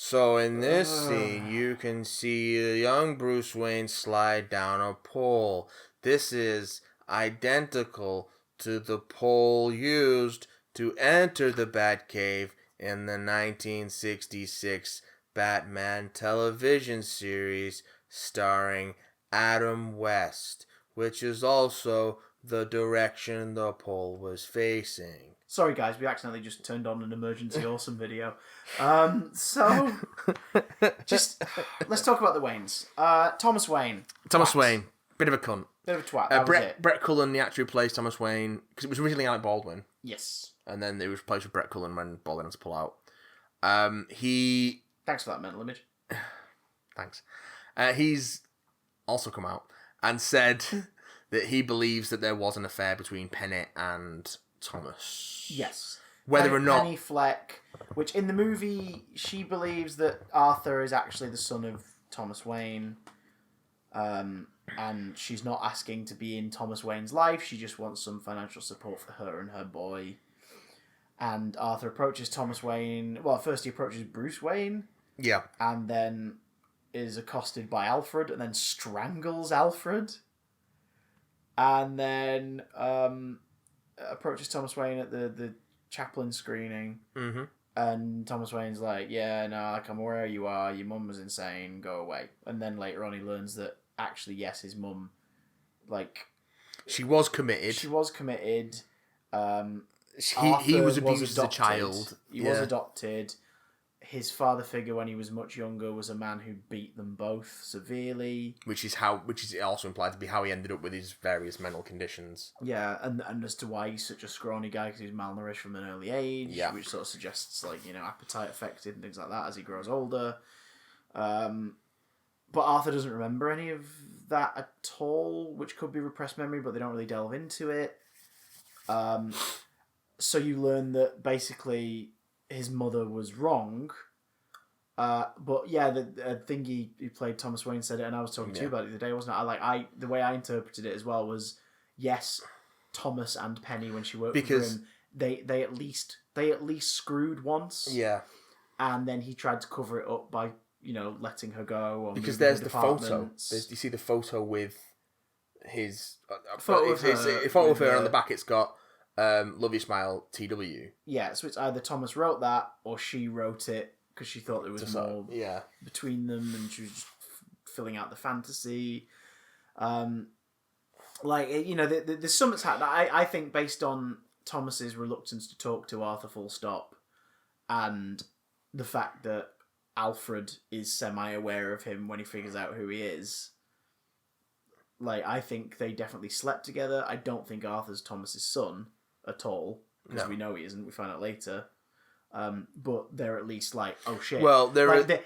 So in this scene, you can see a young Bruce Wayne slide down a pole. This is identical to the pole used to enter the Batcave in the 1966 Batman television series starring Adam West, which is also the direction the pole was facing. Sorry guys, we accidentally just turned on an emergency awesome video. So, just, let's talk about the Waynes. Thomas Wayne. Thomas Wayne. Bit of a cunt. Bit of a twat, that was it. Brett Cullen, the actor who plays Thomas Wayne, because it was originally Alec Baldwin. Yes. And then it was replaced with Brett Cullen when Baldwin had to pull out. Thanks for that mental image. Thanks. He's also come out and said that he believes that there was an affair between Penny and Thomas. Yes. Whether or not... Penny Fleck, which in the movie, she believes that Arthur is actually the son of Thomas Wayne. And she's not asking to be in Thomas Wayne's life. She just wants some financial support for her and her boy. And Arthur approaches Thomas Wayne. Well, first he approaches Bruce Wayne. Yeah. And then is accosted by Alfred and then strangles Alfred. And then approaches Thomas Wayne at the Chaplin screening. Mm-hmm. And Thomas Wayne's like, yeah, no, like, I'm aware you are. Your mum was insane. Go away. And then later on he learns that actually, yes, his mum, like... She was committed. He was abused as a child. He was adopted. His father figure when he was much younger was a man who beat them both severely. Which is also implied to be how he ended up with his various mental conditions. Yeah, and as to why he's such a scrawny guy, because he was malnourished from an early age, which sort of suggests, like, you know, appetite affected and things like that as he grows older. But Arthur doesn't remember any of that at all, which could be repressed memory, but they don't really delve into it. So you learn that basically his mother was wrong. But yeah, the thing he played Thomas Wayne said it, and I was talking to you about it the other day, wasn't I? The way I interpreted it as well was, yes, Thomas and Penny, when she worked for him, they at least screwed once. Yeah. And then he tried to cover it up by, you know, letting her go. Or because there's the photo. You see the photo with his... photo of her, on the back it's got Love Your Smile, TW. Yeah, so it's either Thomas wrote that or she wrote it because she thought there was more between them and she was just filling out the fantasy. Like, you know, there's something that's happened. I think based on Thomas's reluctance to talk to Arthur full stop and the fact that Alfred is semi-aware of him when he figures out who he is. Like, I think they definitely slept together. I don't think Arthur's Thomas's son at all, because we know he isn't. We find out later. But they're at least like, oh shit. Well,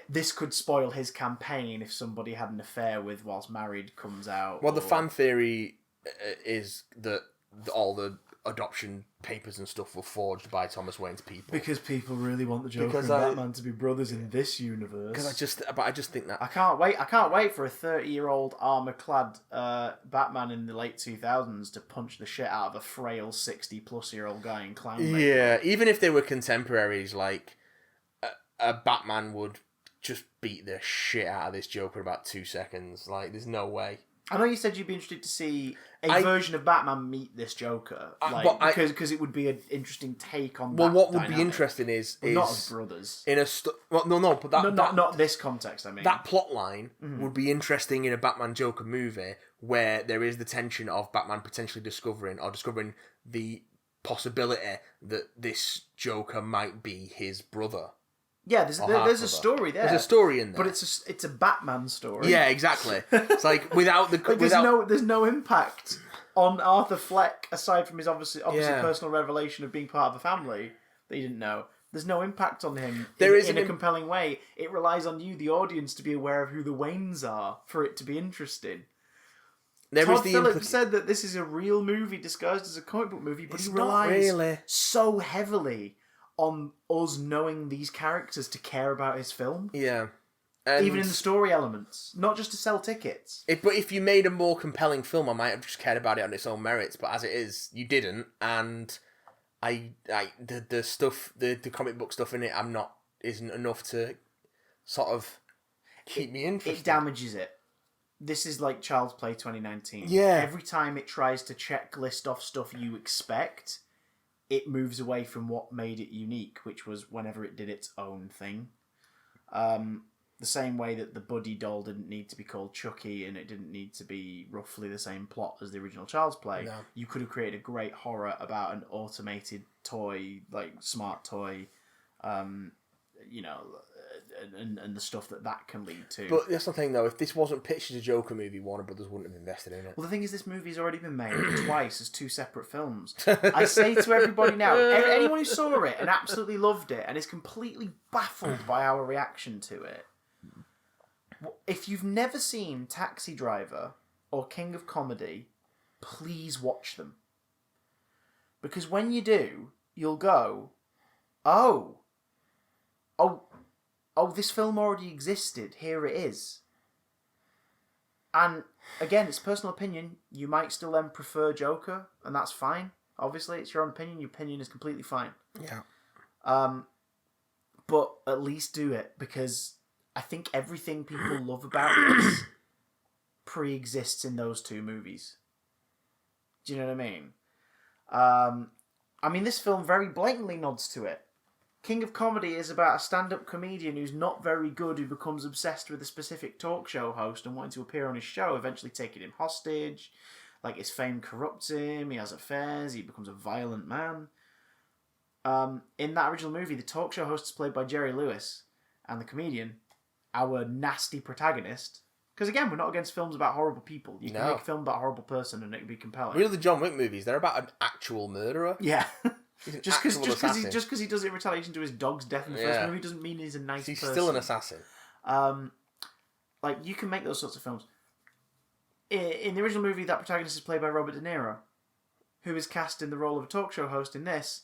this could spoil his campaign if somebody had an affair whilst married comes out. Well, the fan theory is that all the adoption papers and stuff were forged by Thomas Wayne's people. Because people really want the Joker and Batman to be brothers in this universe. Because I just think that I can't wait for a 30-year-old armor-clad Batman in the late 2000s to punch the shit out of a frail 60-plus-year-old guy in clown makeup. Yeah, even if they were contemporaries, like a Batman would just beat the shit out of this Joker in about 2 seconds. Like, there's no way. I know you said you'd be interested to see version of Batman meet this Joker, because it would be an interesting take on. Well, that what dynamic. would be interesting is not as brothers in a not this context. I mean, that plot line would be interesting in a Batman Joker movie where there is the tension of Batman potentially discovering the possibility that this Joker might be his brother. Yeah, there's a story there. There's a story in there, but it's a Batman story. Yeah, exactly. It's like without the there's no impact on Arthur Fleck aside from his obviously personal revelation of being part of a family that you didn't know. There's no impact on him in a compelling way. It relies on you, the audience, to be aware of who the Waynes are for it to be interesting. Todd Phillips said that this is a real movie disguised as a comic book movie, but he relies so heavily on us knowing these characters to care about his film. Yeah. Even in the story elements. Not just to sell tickets. But if you made a more compelling film, I might have just cared about it on its own merits. But as it is, you didn't. And the comic book stuff in it isn't enough to sort of keep me interested. It damages it. This is like Child's Play 2019. Yeah. Every time it tries to checklist off stuff you expect, it moves away from what made it unique, which was whenever it did its own thing. The same way that the Buddy doll didn't need to be called Chucky and it didn't need to be roughly the same plot as the original Child's Play. No. You could have created a great horror about an automated toy, like smart toy, and the stuff that can lead to. But that's the thing, though. If this wasn't pitched as a Joker movie, Warner Brothers wouldn't have invested in it. Well, the thing is, this movie's already been made twice as 2 separate films. I say to everybody now, anyone who saw it and absolutely loved it and is completely baffled by our reaction to it, if you've never seen Taxi Driver or King of Comedy, please watch them. Because when you do, you'll go, oh, this film already existed. Here it is. And again, it's personal opinion. You might still then prefer Joker, and that's fine. Obviously, it's your own opinion. Your opinion is completely fine. Yeah. But at least do it, because I think everything people love about this pre-exists in those 2 movies. Do you know what I mean? This film very blatantly nods to it. King of Comedy is about a stand-up comedian who's not very good, who becomes obsessed with a specific talk show host and wanting to appear on his show, eventually taking him hostage. Like, his fame corrupts him, he has affairs, he becomes a violent man. In that original movie, the talk show host is played by Jerry Lewis, and the comedian, our nasty protagonist, because again, we're not against films about horrible people. You can make a film about a horrible person and it can be compelling. Really, the John Wick movies, they're about an actual murderer. Yeah. Just because he does it in retaliation to his dog's death in the first movie doesn't mean he's a nice person. He's still an assassin. Like, you can make those sorts of films. In the original movie, that protagonist is played by Robert De Niro, who is cast in the role of a talk show host in this,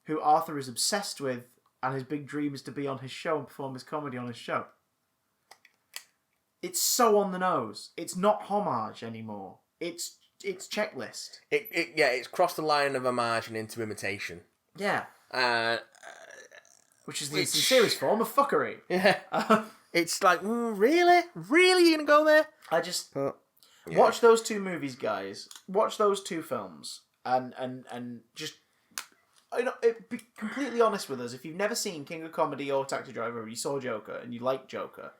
who Arthur is obsessed with, and his big dream is to be on his show and perform his comedy on his show. It's so on the nose. It's not homage anymore. It's checklist. It's crossed the line of homage and into imitation. Yeah. Which is the sincerest form of fuckery. Yeah. It's like, really? Really? You're going to go there? I just... Watch those 2 movies, guys. Watch those 2 films. And just... be completely honest with us. If you've never seen King of Comedy or Taxi Driver, or you saw Joker, and you like Joker,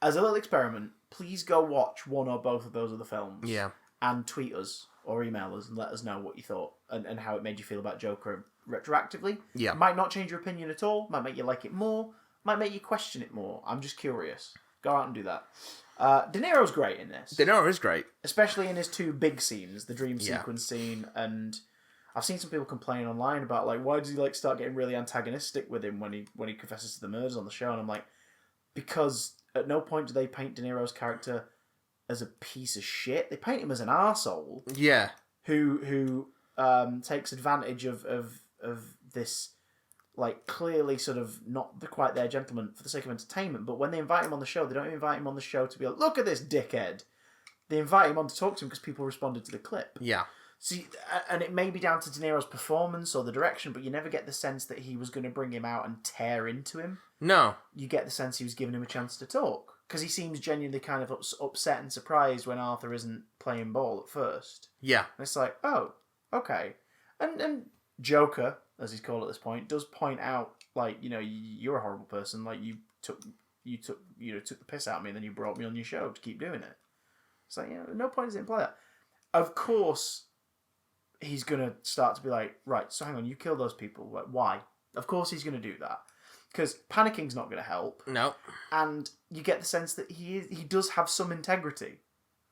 as a little experiment, please go watch one or both of those other films. Yeah. And tweet us or email us and let us know what you thought and how it made you feel about Joker retroactively. Yeah. Might not change your opinion at all. Might make you like it more. Might make you question it more. I'm just curious. Go out and do that. De Niro's great in this. De Niro is great. Especially in his 2 big scenes, the dream sequence scene, and I've seen some people complain online about, like, why does he, like, start getting really antagonistic with him when he confesses to the murders on the show, and I'm like, because at no point do they paint De Niro's character as a piece of shit. They paint him as an arsehole. Yeah. Who takes advantage of this, like, clearly sort of not the quite there gentleman for the sake of entertainment. But when they invite him on the show, they don't invite him on the show to be like, look at this dickhead. They invite him on to talk to him because people responded to the clip. Yeah. See, and it may be down to De Niro's performance or the direction, but you never get the sense that he was going to bring him out and tear into him. No. You get the sense he was giving him a chance to talk. Because he seems genuinely kind of upset and surprised when Arthur isn't playing ball at first. Yeah. And it's like, oh, okay. And Joker, as he's called at this point, does point out, like, you know, you're a horrible person. Like, you took the piss out of me, and then you brought me on your show to keep doing it. It's like, at no point does it imply that. Of course, he's going to start to be like, right, so hang on, you killed those people. Like, why? Of course he's going to do that. Because panicking is not going to help. No. And you get the sense that he does have some integrity.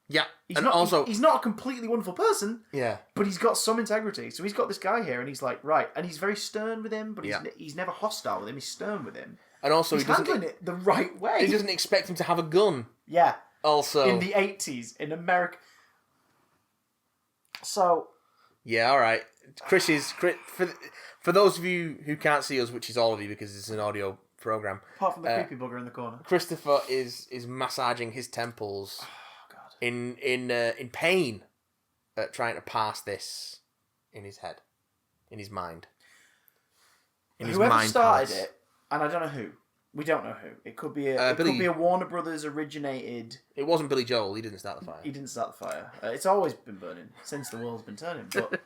Yeah. He's not a completely wonderful person. Yeah. But he's got some integrity. So he's got this guy here, and he's like, right. And he's very stern with him, but he's never hostile with him. He's stern with him. And also, he's handling it the right way. He doesn't expect him to have a gun. Yeah. Also. In the 80s, in America. So. Yeah, all right. For those of you who can't see us, which is all of you because it's an audio program. Apart from the creepy bugger in the corner. Christopher is massaging his temples in pain at trying to pass this in his head, in his mind. Whoever started it, and I don't know who. We don't know who. It could be a Warner Brothers originated. It wasn't Billy Joel. He didn't start the fire. He didn't start the fire. It's always been burning since the world's been turning. But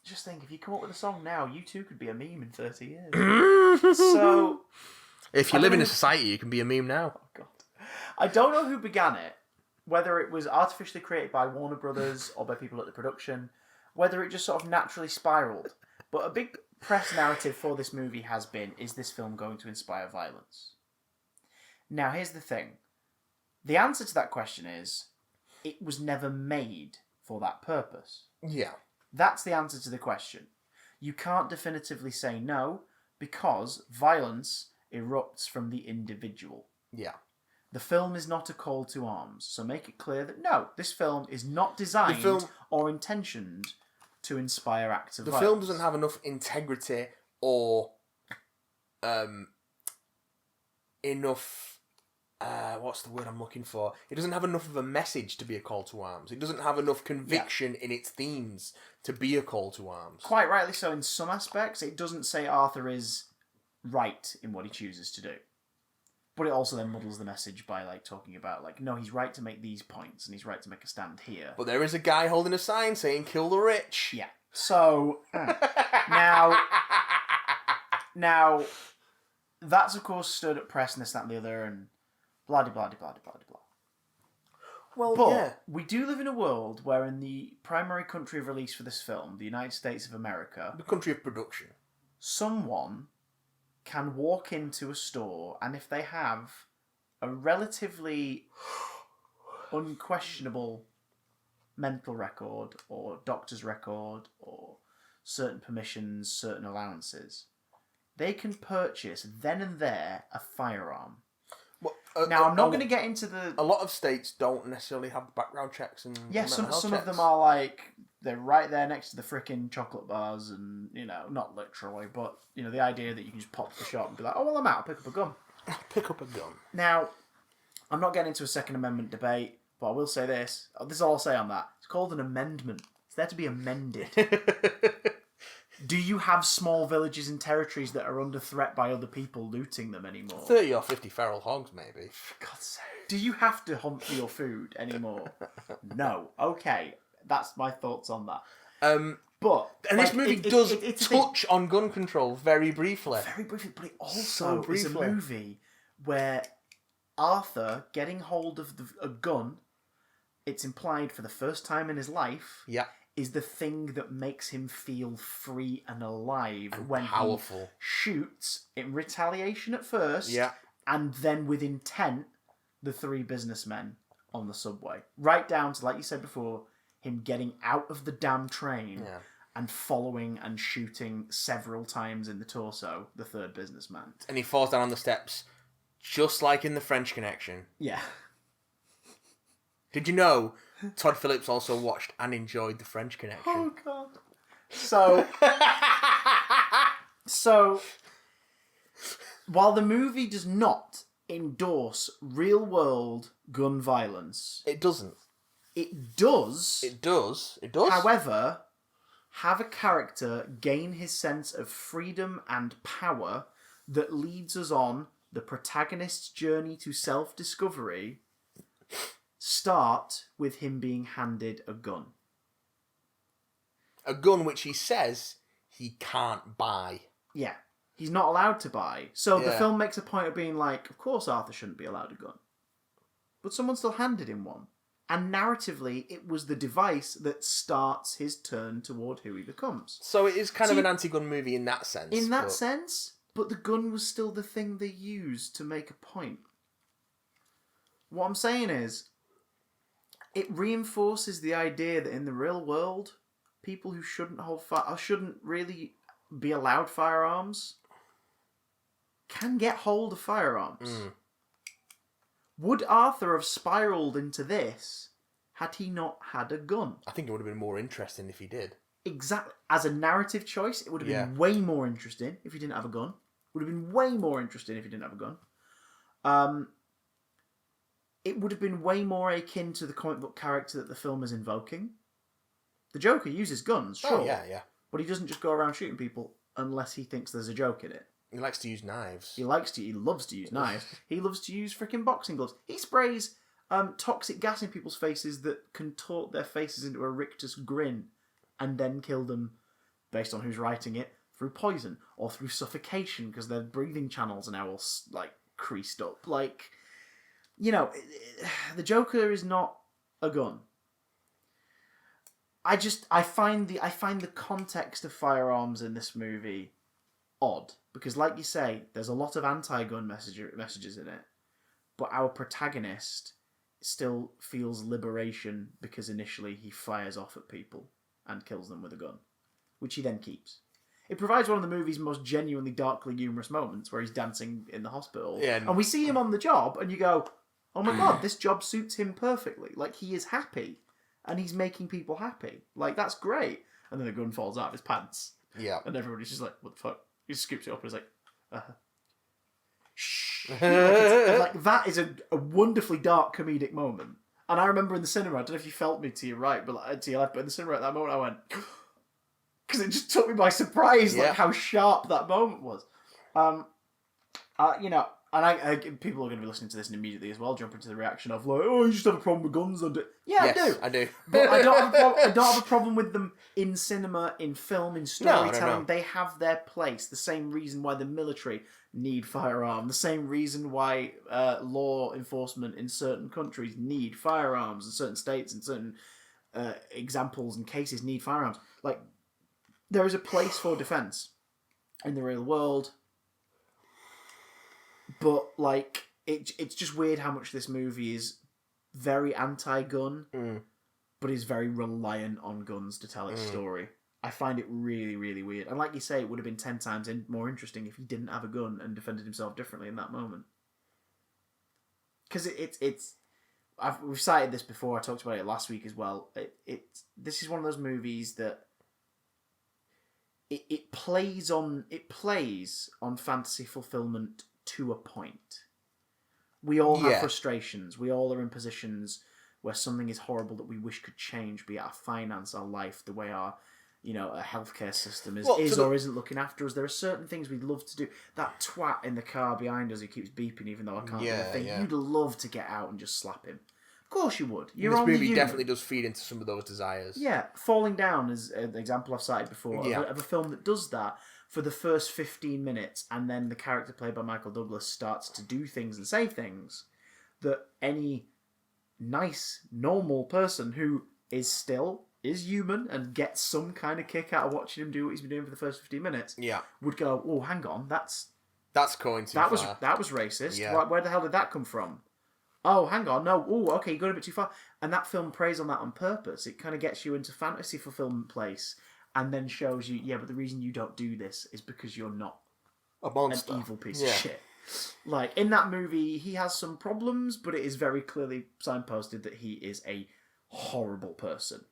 just think, if you come up with a song now, you too could be a meme in 30 years. So, if you live in a society, you can be a meme now. Oh God, I don't know who began it. Whether it was artificially created by Warner Brothers or by people at the production, whether it just sort of naturally spiraled. But a big press narrative for this movie has been: is this film going to inspire violence? Now, here's the thing. The answer to that question is, it was never made for that purpose. Yeah. That's the answer to the question. You can't definitively say no, because violence erupts from the individual. Yeah. The film is not a call to arms, so make it clear that no, this film is not designed or intentioned to inspire acts of violence. The film doesn't have enough integrity or enough... what's the word I'm looking for? It doesn't have enough of a message to be a call to arms. It doesn't have enough conviction in its themes to be a call to arms. Quite rightly so in some aspects. It doesn't say Arthur is right in what he chooses to do. But it also then muddles the message by like talking about like, no, he's right to make these points and he's right to make a stand here. But there is a guy holding a sign saying kill the rich. Yeah. So now that's of course stood at press and this, that and the other and blah, blah, blah, blah, blah, blah. Well, but we do live in a world where in the primary country of release for this film, the United States of America... The country of production. Someone can walk into a store and if they have a relatively unquestionable mental record or doctor's record or certain permissions, certain allowances, they can purchase then and there a firearm. Well, now, I'm not going to get into the... A lot of states don't necessarily have background checks and some of them are like, they're right there next to the frickin' chocolate bars and, you know, not literally, but, you know, the idea that you can just pop to the shop and be like, oh, well, I'm out, I'll pick up a gun. Pick up a gun. Now, I'm not getting into a Second Amendment debate, but I will say this. This is all I'll say on that. It's called an amendment. It's there to be amended. Do you have small villages and territories that are under threat by other people looting them anymore? 30 or 50 feral hogs, maybe. For God's sake. Do you have to hunt for your food anymore? No. Okay. That's my thoughts on that. But... And this movie does touch on gun control very briefly. Very briefly, but it also is a movie where Arthur getting hold of a gun, it's implied for the first time in his life... Yeah. Is the thing that makes him feel free and alive and when powerful. He shoots in retaliation at first, yeah, and then with intent, the three businessmen on the subway. Right down to, like you said before, him getting out of the damn train and following and shooting several times in the torso the third businessman. And he falls down on the steps, just like in The French Connection. Yeah. Did you know Todd Phillips also watched and enjoyed The French Connection. Oh, God. So, while the movie does not endorse real-world gun violence... It doesn't. It does. It does. However, have a character gain his sense of freedom and power that leads us on the protagonist's journey to self-discovery start with him being handed a gun. A gun which he says he can't buy. Yeah. He's not allowed to buy. So the film makes a point of being like, of course Arthur shouldn't be allowed a gun. But someone still handed him one. And narratively, it was the device that starts his turn toward who he becomes. So it is kind of an anti-gun movie in that sense. In that sense, but the gun was still the thing they used to make a point. What I'm saying is, it reinforces the idea that in the real world, people who shouldn't shouldn't really be allowed firearms can get hold of firearms. Would Arthur have spiraled into this had he not had a gun? I think it would have been more interesting if he did. Exactly. As a narrative choice, it would have been way more interesting if he didn't have a gun. Would have been way more interesting if he didn't have a gun. It would have been way more akin to the comic book character that the film is invoking. The Joker uses guns, sure. Oh, yeah. But he doesn't just go around shooting people unless he thinks there's a joke in it. He likes to use knives. He loves to use knives. He loves to use freaking boxing gloves. He sprays toxic gas in people's faces that contort their faces into a rictus grin and then kill them, based on who's writing it, through poison or through suffocation because their breathing channels are now all creased up. The Joker is not a gun. I find the context of firearms in this movie odd because, like you say, there's a lot of anti-gun messages in it, but our protagonist still feels liberation because initially he fires off at people and kills them with a gun, which he then keeps. It provides one of the movie's most genuinely darkly humorous moments where he's dancing in the hospital, and we see him on the job, and you go, "Oh my god, this job suits him perfectly. Like, he is happy." And he's making people happy. Like, that's great. And then the gun falls out of his pants. Yeah. And everybody's just like, what the fuck? He scoops it up and is like, shh. That is a wonderfully dark comedic moment. And I remember in the cinema, I don't know if you felt me to your right, but to your left, but in the cinema at that moment I went, because it just took me by surprise, like how sharp that moment was. And people are going to be listening to this and immediately as well jump into the reaction of like, oh, you just have a problem with guns, don't you? Yeah, yes, I do. But I don't have a problem with them in cinema, in film, in storytelling. No. They have their place. The same reason why the military need firearms. The same reason why law enforcement in certain countries need firearms. In certain states, in certain examples and cases, need firearms. Like, there is a place for defense in the real world. But, like, it's just weird how much this movie is very anti-gun, but is very reliant on guns to tell its story. I find it really, really weird. And like you say, it would have been 10 times more interesting if he didn't have a gun and defended himself differently in that moment. Because we've cited this before, I talked about it last week as well. This is one of those movies that it plays on fantasy fulfillment to a point. We all have frustrations. We all are in positions where something is horrible that we wish could change, be it our finance, our life, the way our healthcare system is or isn't looking after us. There are certain things we'd love to do. That twat in the car behind us who keeps beeping even though I can't do the thing. You'd love to get out and just slap him. Of course you would. This movie definitely does feed into some of those desires. Yeah, Falling Down is an example I've cited before of a film that does that for the first 15 minutes, and then the character played by Michael Douglas starts to do things and say things that any nice, normal person who is human and gets some kind of kick out of watching him do what he's been doing for the first 15 minutes would go, oh, hang on, that's going too far. That was racist. Yeah. Where the hell did that come from? Oh, hang on, no, okay, you got a bit too far. And that film preys on that on purpose. It kind of gets you into fantasy fulfillment place and then shows you, but the reason you don't do this is because you're not a monster. An evil piece of shit. Like, in that movie, he has some problems, but it is very clearly signposted that he is a horrible person.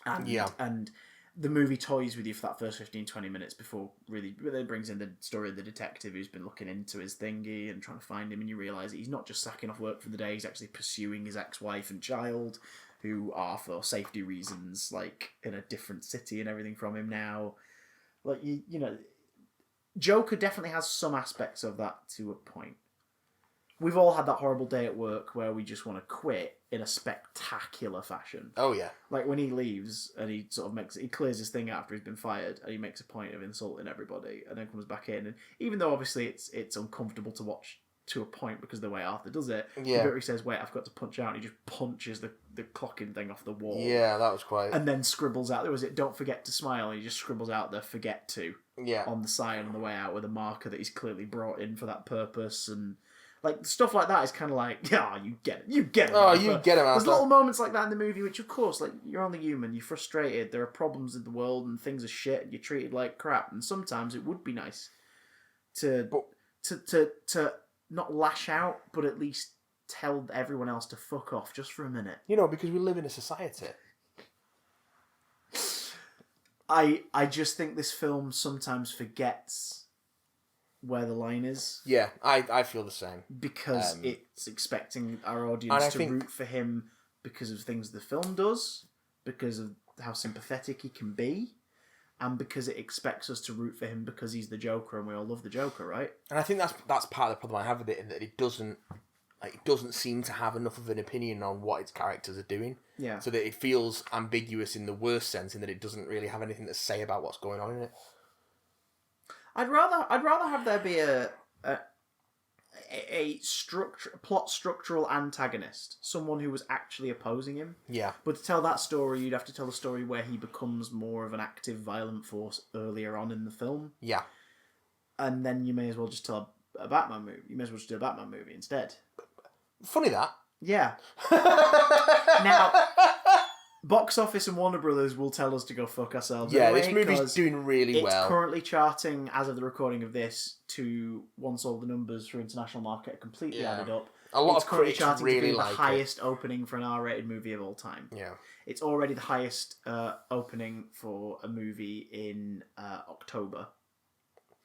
And the movie toys with you for that first 15-20 minutes before really brings in the story of the detective who's been looking into his thingy and trying to find him, and you realise that he's not just sacking off work for the day, he's actually pursuing his ex-wife and child, who are, for safety reasons, like, in a different city and everything from him now. Like, you know, Joker definitely has some aspects of that to a point. We've all had that horrible day at work where we just want to quit in a spectacular fashion. Oh, yeah. Like when he leaves and he sort of he clears his thing after he's been fired and he makes a point of insulting everybody and then comes back in. And even though obviously it's uncomfortable to watch to a point because of the way Arthur does it, the bit where he says, wait, I've got to punch out, and he just punches the clocking thing off the wall. Yeah, that was quite... And then scribbles out, don't forget to smile, and he just scribbles out the forget to on the sign on the way out with a marker that he's clearly brought in for that purpose. And like stuff like that is kind of like, yeah, you get it. Oh, you get it, There's little moments like that in the movie, which of course, like, you're only human, you're frustrated, there are problems in the world, and things are shit, and you're treated like crap. And sometimes it would be nice to not lash out, but at least tell everyone else to fuck off just for a minute. You know, because we live in a society. I just think this film sometimes forgets where the line is. Yeah, I feel the same. Because it's expecting our audience to root for him because of things the film does, because of how sympathetic he can be, and because it expects us to root for him because he's the Joker and we all love the Joker, right? And I think that's part of the problem I have with it, in that it doesn't seem to have enough of an opinion on what its characters are doing. Yeah. So that it feels ambiguous in the worst sense, in that it doesn't really have anything to say about what's going on in it. I'd rather have there be a plot structural antagonist, someone who was actually opposing him. Yeah. But to tell that story, you'd have to tell the story where he becomes more of an active, violent force earlier on in the film. Yeah. And then you may as well just tell a Batman movie. You may as well just do a Batman movie instead. Funny that. Yeah. Now, box office and Warner Brothers will tell us to go fuck ourselves. Yeah, anyway, this movie's doing really well. It's currently charting, as of the recording of this, to, once all the numbers for international market are completely added up, a lot of critics really like it. The highest opening for an R-rated movie of all time. Yeah. It's already the highest opening for a movie in October,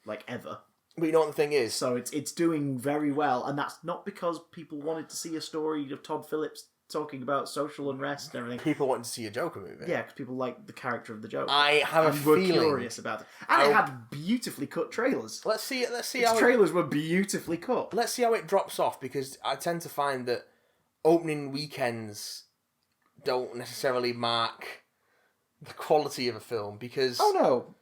like ever. But you know what the thing is? So it's doing very well, and that's not because people wanted to see a story of Todd Phillips talking about social unrest and everything. People wanted to see a Joker movie. Yeah, because people like the character of the Joker. I have a feeling. We're curious about it. And it had beautifully cut trailers. Let's see how trailers were beautifully cut. Let's see how it drops off, because I tend to find that opening weekends don't necessarily mark the quality of a film, because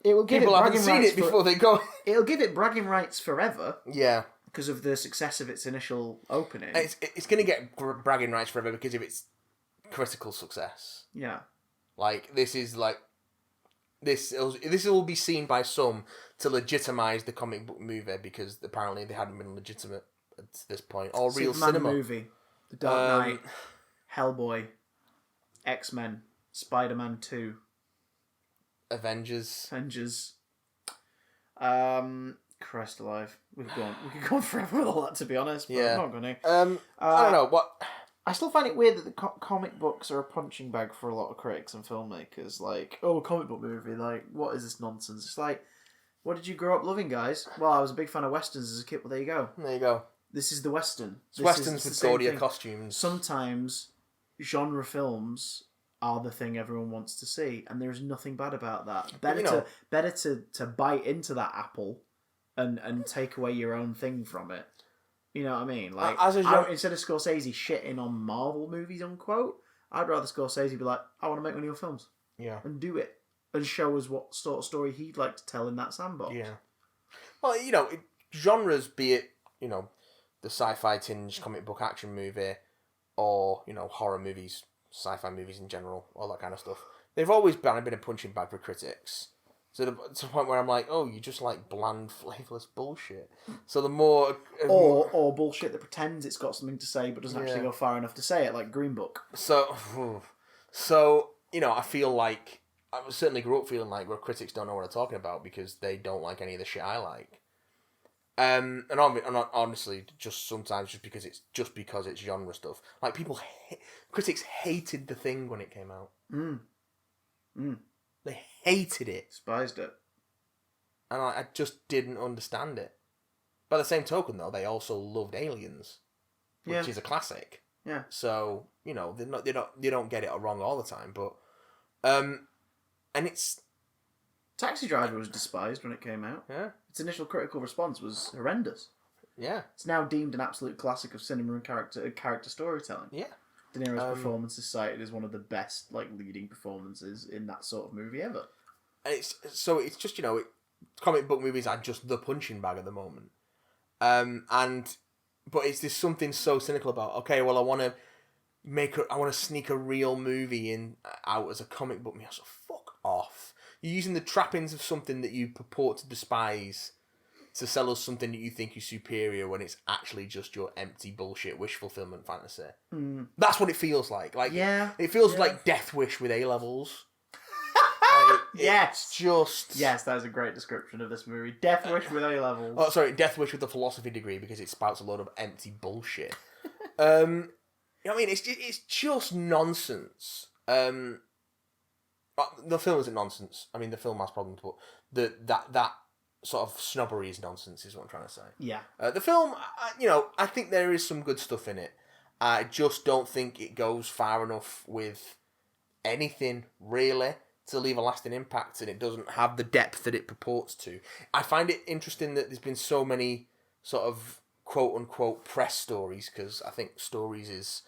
it will give people haven't seen it before they go. It'll give it bragging rights forever. Yeah. Because of the success of its initial opening. It's going to get bragging rights forever because of its critical success. Yeah. Like, this will be seen by some to legitimise the comic book movie, because apparently they hadn't been legitimate at this point. Or real cinema. Movie, The Dark Knight, Hellboy, X-Men, Spider-Man 2. Avengers. Christ alive. We could go on forever with all that, to be honest, but I'm not going to. I don't know. What I still find it weird that the comic books are a punching bag for a lot of critics and filmmakers. Like, comic book movie, like, what is this nonsense? It's like, what did you grow up loving, guys? Well, I was a big fan of Westerns as a kid, well, there you go. There you go. This is the Western. It's Westerns with gaudier costumes. Sometimes genre films are the thing everyone wants to see, and there's nothing bad about that. Better to bite into that apple and take away your own thing from it. You know what I mean? Like, instead of Scorsese shitting on Marvel movies, unquote, I'd rather Scorsese be like, I want to make one of your films. Yeah. And do it. And show us what sort of story he'd like to tell in that sandbox. Yeah. Well, genres, be it, the sci-fi tinge comic book action movie, or, horror movies, sci-fi movies in general, all that kind of stuff. They've always been a punching bag for critics. To the point where I'm like, you just like bland, flavourless bullshit. So the more... Or bullshit that pretends it's got something to say but doesn't actually go far enough to say it, like Green Book. So I feel like... I certainly grew up feeling like, critics don't know what they're talking about because they don't like any of the shit I like. Honestly, just sometimes because it's genre stuff. Like critics hated The Thing when it came out. They hated it, despised it, and I just didn't understand it. By the same token, though, they also loved Aliens, which is a classic. Yeah. So they don't get it wrong all the time, but and it's. Taxi Driver was despised when it came out. Yeah. Its initial critical response was horrendous. Yeah. It's now deemed an absolute classic of cinema and character storytelling. Yeah. De Niro's performance is cited as one of the best leading performances in that sort of movie ever. And it's just comic book movies are just the punching bag at the moment. But there's something so cynical about, okay, well, I want to sneak a real movie out as a comic book movie. So fuck off. You're using the trappings of something that you purport to despise to sell us something that you think is superior when it's actually just your empty bullshit wish fulfillment fantasy. That's what it feels like. It feels like Death Wish with A-levels. Yes. Yes, that is a great description of this movie. Death Wish with A-levels. Oh, sorry, Death Wish with a philosophy degree because it spouts a load of empty bullshit. It's just nonsense. The film isn't nonsense. I mean, the film has problems, but that sort of snobbery is nonsense, is what I'm trying to say. Yeah. The film, I think there is some good stuff in it. I just don't think it goes far enough with anything, really, to leave a lasting impact, and it doesn't have the depth that it purports to. I find it interesting that there's been so many sort of quote-unquote press stories, because I think stories is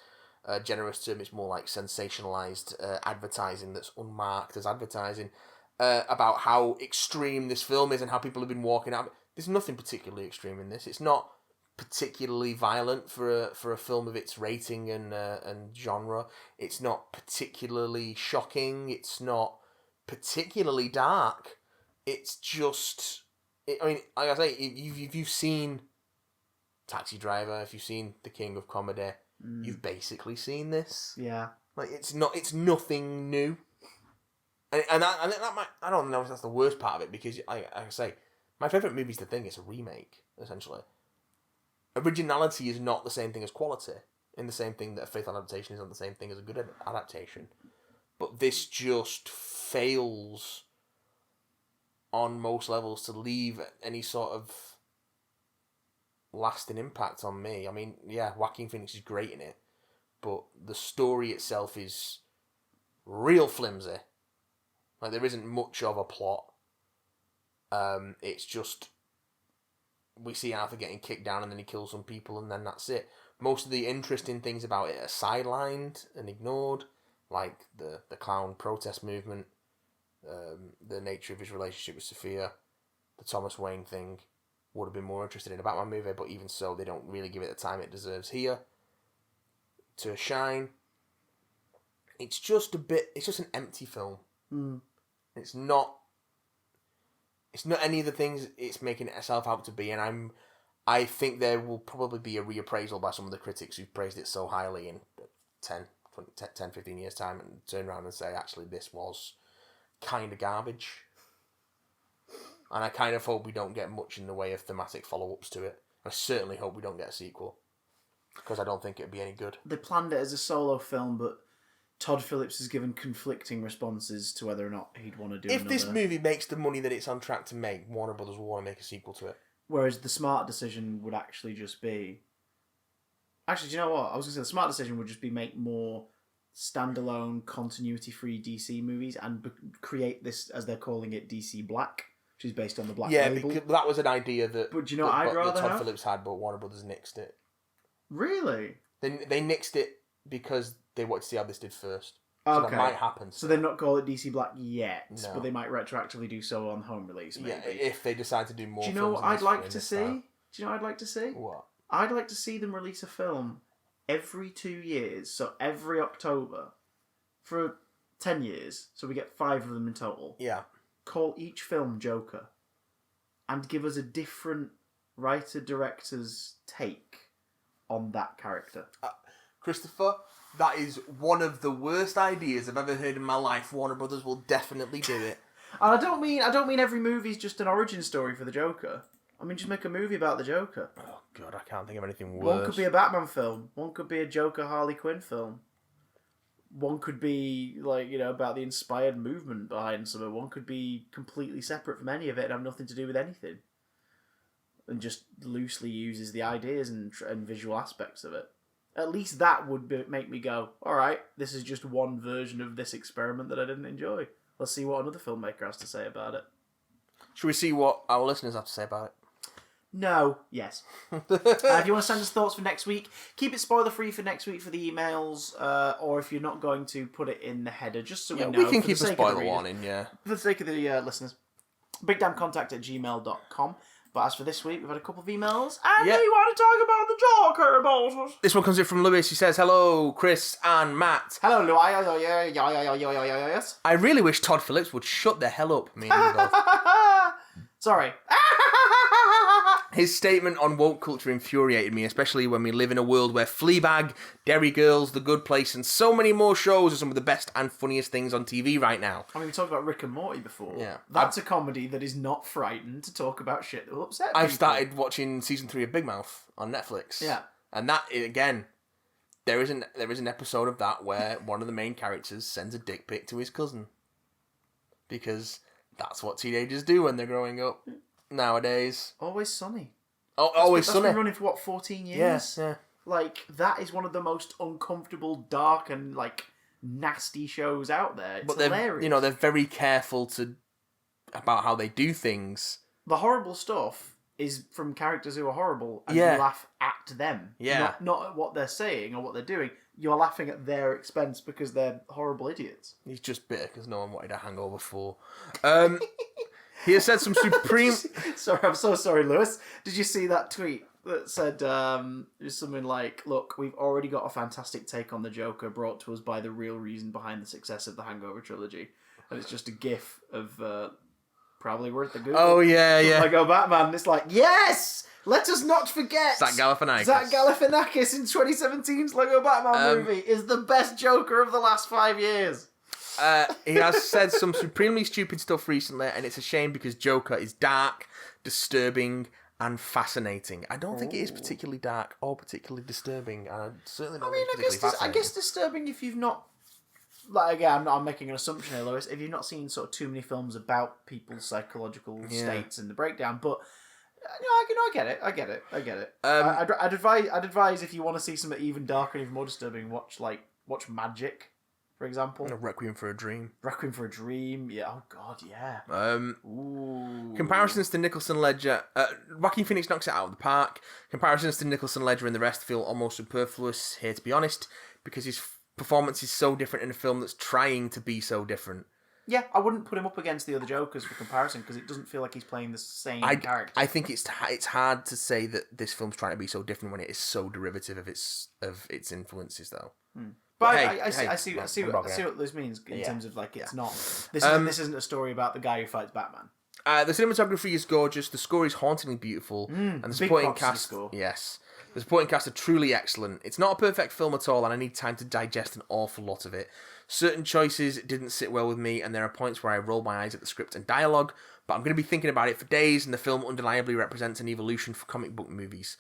a generous term. It's more like sensationalized advertising that's unmarked as advertising, about how extreme this film is and how people have been walking out. There's nothing particularly extreme in this. It's not particularly violent for a film of its rating and genre. It's not particularly shocking. It's not particularly dark. It's just... like I say, if you've seen Taxi Driver, if you've seen The King of Comedy, you've basically seen this. Yeah. It's nothing new. And that might, I don't know if that's the worst part of it, because I say, my favourite movie's The Thing. It's a remake, essentially. Originality is not the same thing as quality, in the same thing that a faithful adaptation is not the same thing as a good adaptation. But this just fails on most levels to leave any sort of lasting impact on me. I mean, yeah, Joaquin Phoenix is great in it, but the story itself is real flimsy. There isn't much of a plot. It's just, we see Arthur getting kicked down and then he kills some people and then that's it. Most of the interesting things about it are sidelined and ignored, like the clown protest movement, the nature of his relationship with Sophia, the Thomas Wayne thing. Would have been more interested in about my movie, but even so, they don't really give it the time it deserves here to shine. It's just an empty film. It's not any of the things it's making itself out to be, and I think there will probably be a reappraisal by some of the critics who've praised it so highly in 10, 15 years' time, and turn around and say, actually, this was kind of garbage. And I kind of hope we don't get much in the way of thematic follow-ups to it. I certainly hope we don't get a sequel, because I don't think it'd be any good. They planned it as a solo film, but Todd Phillips has given conflicting responses to whether or not he'd want to do If this movie makes the money that it's on track to make, Warner Brothers will want to make a sequel to it. Whereas the smart decision would actually just be... Actually, do you know what? I was going to say the smart decision would just be make more standalone, continuity-free DC movies and create this, as they're calling it, DC Black, which is based on the Black label. Yeah, because that was an idea that, but do you know what I'd rather Todd have? Phillips had, but Warner Brothers nixed it. Really? They nixed it because they wanted to see how this did first. So that might happen. So they've not called it DC Black yet, No. but they might retroactively do so on home release, maybe. Yeah, if they decide to do more. Do you know what I'd like to see? Do you know what I'd like to see? What? I'd like to see them release a film every 2 years, so every October, for 10 years, so we get 5 of them in total. Yeah. Call each film Joker, and give us a different writer-director's take on that character. Christopher, that is one of the worst ideas I've ever heard in my life. Warner Brothers will definitely do it. And I don't mean every movie's just an origin story for the Joker. I mean, just make a movie about the Joker. Oh, God, I can't think of anything worse. One could be a Batman film. One could be a Joker Harley Quinn film. One could be, like, you know, about the inspired movement behind something. One could be completely separate from any of it and have nothing to do with anything. And just loosely uses the ideas and visual aspects of it. At least that would make me go, alright, this is just one version of this experiment that I didn't enjoy. Let's see what another filmmaker has to say about it. Should we see what our listeners have to say about it? No. Yes. If you want to send us thoughts for next week, keep it spoiler-free for next week for the emails, or if you're not going to, put it in the header, just so we know. We can keep a spoiler warning, yeah. For the sake of the listeners. BigDamnContact@gmail.com. But as for this week, we've had a couple of emails, and we want to talk about the Joker about it. This one comes in from Lewis. He says, "Hello, Chris and Matt." Hello, Lewis. Yes. I really wish Todd Phillips would shut the hell up. Me and you both. Sorry. His statement on woke culture infuriated me, especially when we live in a world where Fleabag, Derry Girls, The Good Place, and so many more shows are some of the best and funniest things on TV right now. I mean, we talked about Rick and Morty before. Yeah. That's a comedy that is not frightened to talk about shit that will upset people. I've started watching season 3 of Big Mouth on Netflix. Yeah. And that, again, there is an episode of that where one of the main characters sends a dick pic to his cousin. Because that's what teenagers do when they're growing up nowadays. Always Sunny. Oh, Always Sunny. That's been running for, what, 14 years? Yes, yeah. Like, that is one of the most uncomfortable, dark, and, like, nasty shows out there. It's hilarious. They're very careful about how they do things. The horrible stuff is from characters who are horrible, and you laugh at them. Yeah. Not at what they're saying or what they're doing. You're laughing at their expense because they're horrible idiots. He's just bitter because no one wanted a hangover for. He has said some supreme... Sorry, I'm so sorry, Lewis. Did you see that tweet that said it was something like, look, we've already got a fantastic take on the Joker brought to us by the real reason behind the success of the Hangover trilogy. And it's just a gif of probably worth the Google. Oh, yeah. Lego Batman. And it's like, yes! Let us not forget! Zach Galifianakis. Zach Galifianakis in 2017's Lego Batman movie is the best Joker of the last 5 years. He has said some supremely stupid stuff recently, and it's a shame because Joker is dark, disturbing, and fascinating. I don't think it is particularly dark or particularly disturbing. I certainly don't think it's particularly fascinating. I guess disturbing if you've not... Like, again, I'm making an assumption here, Lewis. If you've not seen sort of too many films about people's psychological states and the breakdown, but... I get it. I'd advise if you want to see something even darker and even more disturbing, watch Magic, for example. Requiem for a Dream. Yeah. Oh God, yeah. Comparisons to Nicholson Ledger. Joaquin Phoenix knocks it out of the park. Comparisons to Nicholson Ledger and the rest feel almost superfluous here, to be honest, because his performance is so different in a film that's trying to be so different. Yeah, I wouldn't put him up against the other Jokers for comparison because it doesn't feel like he's playing the same character. I think it's hard to say that this film's trying to be so different when it is so derivative of its influences, though. But I see what this means in terms of like it's not. This isn't a story about the guy who fights Batman. The cinematography is gorgeous. The score is hauntingly beautiful, and the supporting cast. Yes, the supporting cast are truly excellent. It's not a perfect film at all, and I need time to digest an awful lot of it. Certain choices didn't sit well with me, and there are points where I roll my eyes at the script and dialogue, but I'm going to be thinking about it for days, and the film undeniably represents an evolution for comic book movies.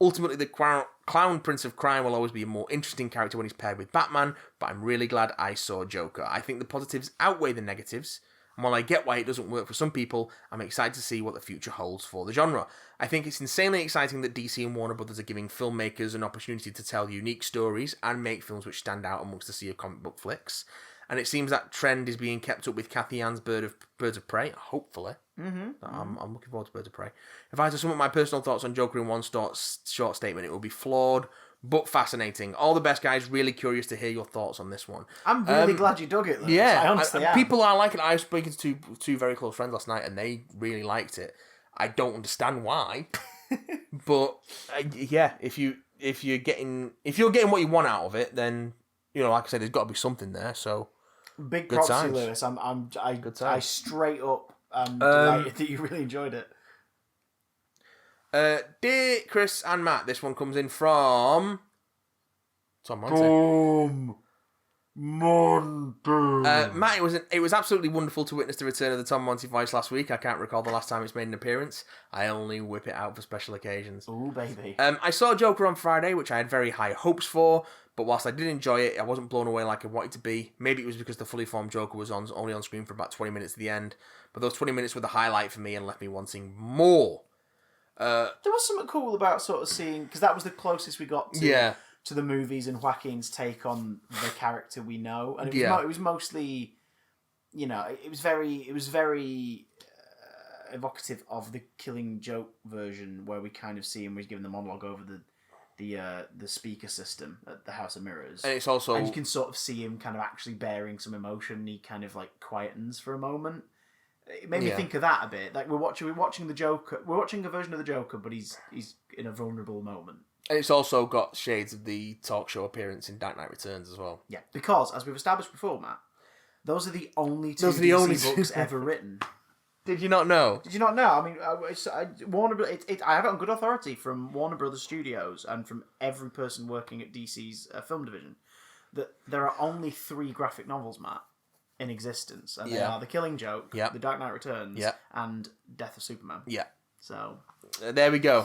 Ultimately, the clown Prince of Crime will always be a more interesting character when he's paired with Batman, but I'm really glad I saw Joker. I think the positives outweigh the negatives, and while I get why it doesn't work for some people, I'm excited to see what the future holds for the genre. I think it's insanely exciting that DC and Warner Brothers are giving filmmakers an opportunity to tell unique stories and make films which stand out amongst the sea of comic book flicks. And it seems that trend is being kept up with Cathy Ann's Birds of Prey, hopefully. I'm looking forward to Birds of Prey. If I had to sum up my personal thoughts on Joker in one short statement, it would be flawed, but fascinating. All the best, guys. Really curious to hear your thoughts on this one. I'm really glad you dug it, though. Yeah. I honestly am. People are liking it. I was speaking to two very close friends last night, and they really liked it. I don't understand why. But, if you're getting what you want out of it, then, like I said, there's got to be something there, so... Big props to you, Lewis. I straight up am delighted that you really enjoyed it. Dear Chris and Matt, this one comes in from Tom Monte. Matt, it was absolutely wonderful to witness the return of the Tom Monty voice last week. I can't recall the last time it's made an appearance. I only whip it out for special occasions. Ooh, baby. I saw Joker on Friday, which I had very high hopes for, but whilst I did enjoy it, I wasn't blown away like I wanted to be. Maybe it was because the fully formed Joker was only on screen for about 20 minutes at the end, but those 20 minutes were the highlight for me and left me wanting more. There was something cool about sort of seeing, because that was the closest we got to the movies and Joaquin's take on the character we know, and it was mostly, it was very evocative of the Killing Joke version, where we kind of see him, we're given the monologue over the speaker system at the House of Mirrors, and it's also, and you can sort of see him kind of actually bearing some emotion. He kind of like quietens for a moment. It made me think of that a bit. Like we're watching the Joker. We're watching a version of the Joker, but he's in a vulnerable moment. And it's also got shades of the talk show appearance in Dark Knight Returns as well. Yeah, because as we've established before, Matt, those are the only two DC books ever written. Did you not know? Did you not know? I mean, I have it on good authority from Warner Brothers Studios and from every person working at DC's film division that there are only 3 graphic novels, Matt, in existence, and they are The Killing Joke, The Dark Knight Returns, and Death of Superman. Yeah. So there we go.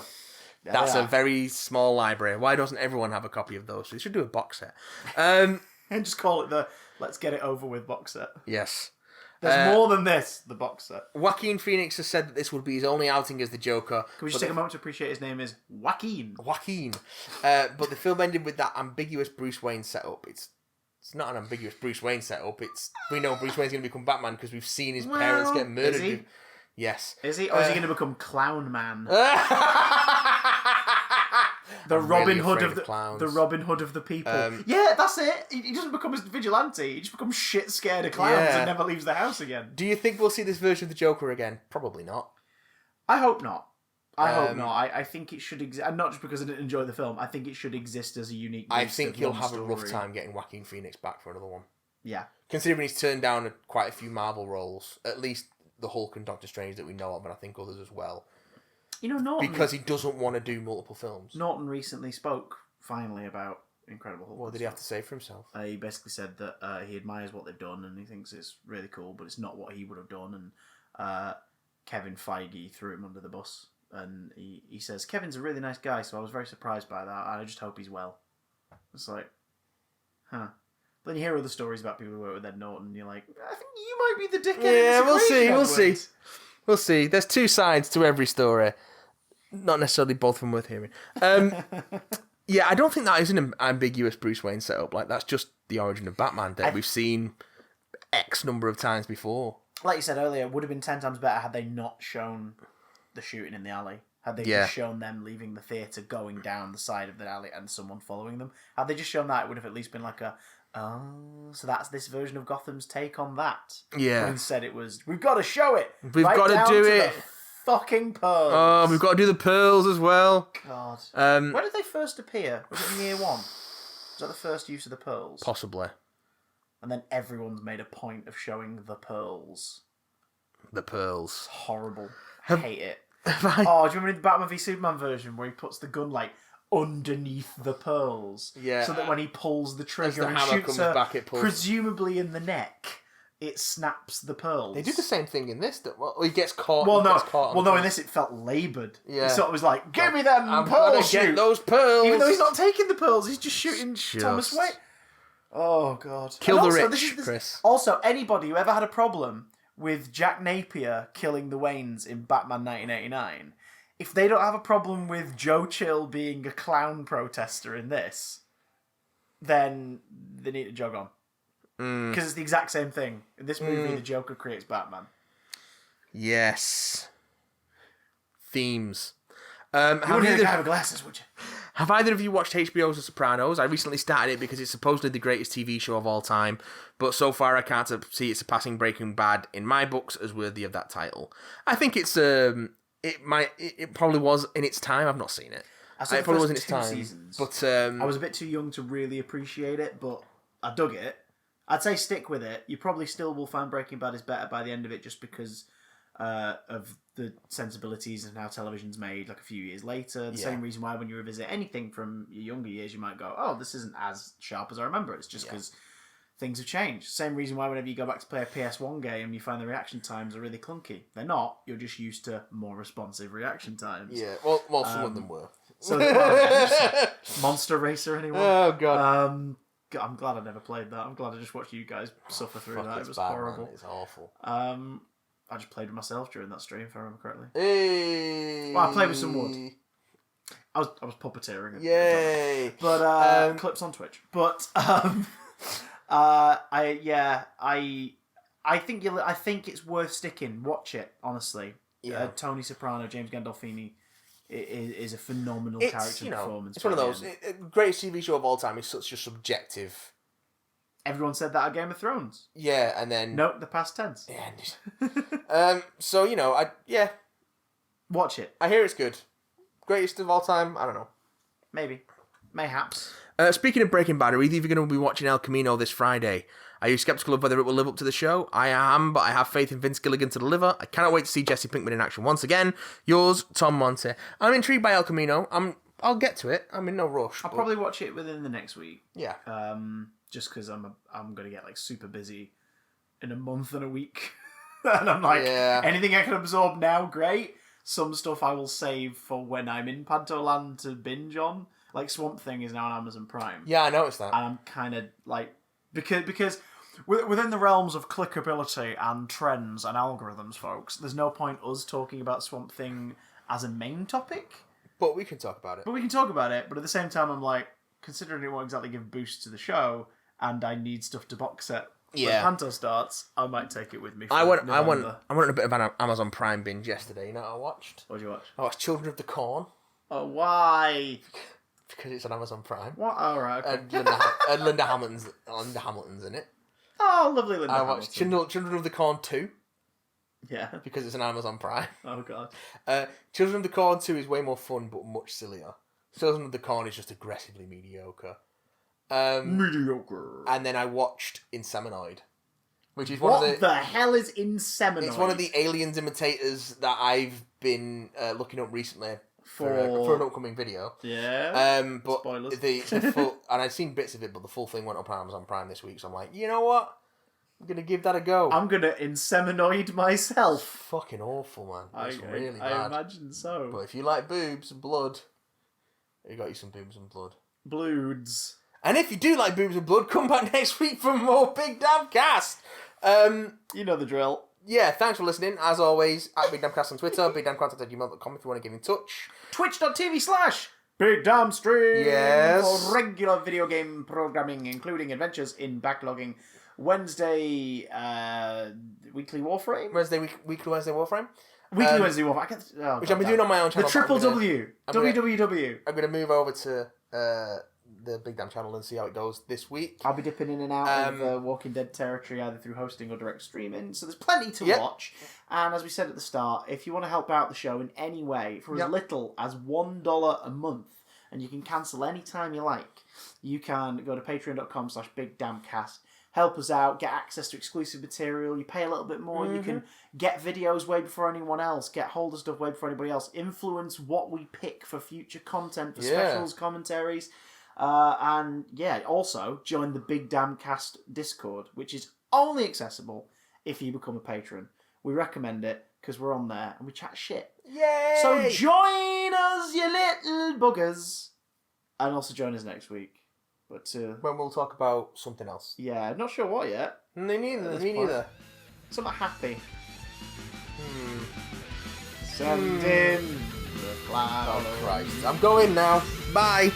That's a very small library. Why doesn't everyone have a copy of those? They should do a box set. And just call it the Let's Get It Over With box set. Yes. There's more than this, the box set. Joaquin Phoenix has said that this would be his only outing as the Joker. Can we just take a moment to appreciate his name is Joaquin? But the film ended with that ambiguous Bruce Wayne setup. It's not an ambiguous Bruce Wayne setup. We know Bruce Wayne's going to become Batman because we've seen his parents get murdered. Is he? Yes. Is he? Or is he going to become Clown Man? The Robin Hood of the people. Yeah, that's it. He doesn't become a vigilante. He just becomes shit scared of clowns and never leaves the house again. Do you think we'll see this version of the Joker again? Probably not. I hope not. I think it should exist, and not just because I didn't enjoy the film. I think it should exist as a unique. I think he'll have a rough time getting Joaquin Phoenix back for another one. Yeah, considering he's turned down quite a few Marvel roles, at least the Hulk and Doctor Strange that we know of, and I think others as well. Norton, because he doesn't want to do multiple films. Norton recently spoke finally about Incredible Hulk. What did he have to say for himself? He basically said that he admires what they've done and he thinks it's really cool, but it's not what he would have done. And Kevin Feige threw him under the bus. And he says, Kevin's a really nice guy, so I was very surprised by that. I just hope he's well. It's like, huh. Then you hear other stories about people who work with Ed Norton, and you're like, I think you might be the dickhead. Yeah, we'll see. There's 2 sides to every story. Not necessarily both of them worth hearing. Yeah, I don't think that is an ambiguous Bruce Wayne setup. Like, that's just the origin of Batman that we've seen X number of times before. Like you said earlier, it would have been 10 times better had they not shown the shooting in the alley. Had they just shown them leaving the theatre, going down the side of the alley, and someone following them. Had they just shown that, it would have at least been like so that's this version of Gotham's take on that. Yeah. But instead it was, we've got to show it. We've got to do it. Fucking pearls. Oh, we've got to do the pearls as well. God. Where did they first appear? Was it in year 1? Was that the first use of the pearls? Possibly. And then everyone's made a point of showing the pearls. The pearls. It's horrible. I hate it. Do you remember the Batman v Superman version where he puts the gun like underneath the pearls? Yeah. So that when he pulls the trigger and hammer shoots comes her, back, it pulls. presumably in the neck, it snaps the pearls. They do the same thing in this. He gets caught. In this it felt laboured. Yeah. He sort of was like, "Give me them I'm pearls, gonna get those pearls." Even though he's not taking the pearls, he's just shooting Thomas Wayne. Oh God! Kill the rich, Chris. Also, anybody who ever had a problem with Jack Napier killing the Waynes in Batman 1989, if they don't have a problem with Joe Chill being a clown protester in this, then they need to jog on. Because it's the exact same thing. In this movie, the Joker creates Batman. Yes. Themes. You wouldn't need a guy with glasses, would you? Have either of you watched HBO's The Sopranos? I recently started it because it's supposedly the greatest TV show of all time, but so far I can't see it surpassing Breaking Bad in my books as worthy of that title. I think it probably was in its time. I've not seen it. It probably was in its time. Seasons, but I was a bit too young to really appreciate it, but I dug it. I'd say stick with it. You probably still will find Breaking Bad is better by the end of it, just because of the sensibilities and how television's made like a few years later. The same reason why when you revisit anything from your younger years, you might go, oh, this isn't as sharp as I remember. It's just because things have changed. Same reason why whenever you go back to play a PS1 game, you find the reaction times are really clunky. They're not. You're just used to more responsive reaction times. Yeah, well, some of them were. So, Monster Racer, anyone? Oh, God. I'm glad I never played that. I'm glad I just watched you guys suffer through that. It was bad, horrible. Man. It's awful. I just played with myself during that stream, if I remember correctly. Hey. Well, I played with some wood. I was puppeteering it. Yay! But clips on Twitch. But I think it's worth sticking. Watch it, honestly. Yeah. Tony Soprano, James Gandolfini is a phenomenal character performance. It's one of those greatest TV show of all time. Is such a subjective. Everyone said that at Game of Thrones. Yeah, and then nope, the past tense. Yeah. So watch it. I hear it's good. Greatest of all time. I don't know. Maybe. Mayhaps. Speaking of Breaking Bad, are either of you going to be watching El Camino this Friday? Are you skeptical of whether it will live up to the show? I am, but I have faith in Vince Gilligan to deliver. I cannot wait to see Jesse Pinkman in action once again. Yours, Tom Monte. I'm intrigued by El Camino. I'll get to it. I'm in no rush. I'll probably watch it within the next week. Yeah. Just because I'm going to get like super busy in a month and a week. And I'm like, anything I can absorb now, great. Some stuff I will save for when I'm in Pantoland to binge on. Like Swamp Thing is now on Amazon Prime. Yeah, I noticed that. And I'm kind of like... Because within the realms of clickability and trends and algorithms, folks, there's no point us talking about Swamp Thing as a main topic. But we can talk about it. But at the same time, I'm like, considering it won't exactly give boost to the show, and I need stuff to box set when Panto starts, I might take it with me for I went November. a bit of an Amazon Prime binge yesterday. You know what I watched? What did you watch? I watched Children of the Corn. Oh, why? Because it's on Amazon Prime. What? Oh, right. Okay. And Linda Hamilton's in it. Oh, lovely Linda I watched Children of the Corn 2. Yeah. Because it's on Amazon Prime. Oh, God. Children of the Corn 2 is way more fun, but much sillier. Children of the Corn is just aggressively mediocre. Mediocre. And then I watched Inseminoid. Which is what the hell is Inseminoid? It's one of the aliens imitators that I've been looking up recently for an upcoming video. Yeah. But spoilers. The full, and I'd seen bits of it, but the full thing went up on Amazon Prime this week, so I'm like, you know what? I'm gonna give that a go. I'm gonna Inseminoid myself. Fucking awful, man. It's really bad. I imagine so. But if you like boobs and blood, you got you some boobs and blood. Bloods. And if you do like boobs and blood, come back next week for more Big Damn Cast. You know the drill. Yeah, thanks for listening. As always, at Big Damn Cast on Twitter, bigdamcontact@gmail.com if you want to get in touch. Twitch.tv/BigDamnStream. Yes. For regular video game programming, including adventures in backlogging. Wednesday, weekly Warframe. Weekly Wednesday Warframe. Weekly Wednesday Warframe. Which I've been doing on my own channel. The Triple W. WWW. I'm going to move over to the Big Damn channel and see how it goes this week. I'll be dipping in and out of Walking Dead territory, either through hosting or direct streaming. So there's plenty to watch. And as we said at the start, if you want to help out the show in any way, for as little as $1 a month, and you can cancel any time you like, you can go to patreon.com/BigDamnCast. Help us out, get access to exclusive material. You pay a little bit more, you can get videos way before anyone else, get hold of stuff way before anybody else, influence what we pick for future content, for specials, commentaries. And also join the Big Damn Cast Discord, which is only accessible if you become a patron. We recommend it because we're on there and we chat shit. Yay! So join us, you little buggers. And also join us next week. But when we'll talk about something else. Yeah, not sure what yet. Me neither. Something happy. Send in the cloud. Oh Christ. I'm going now. Bye.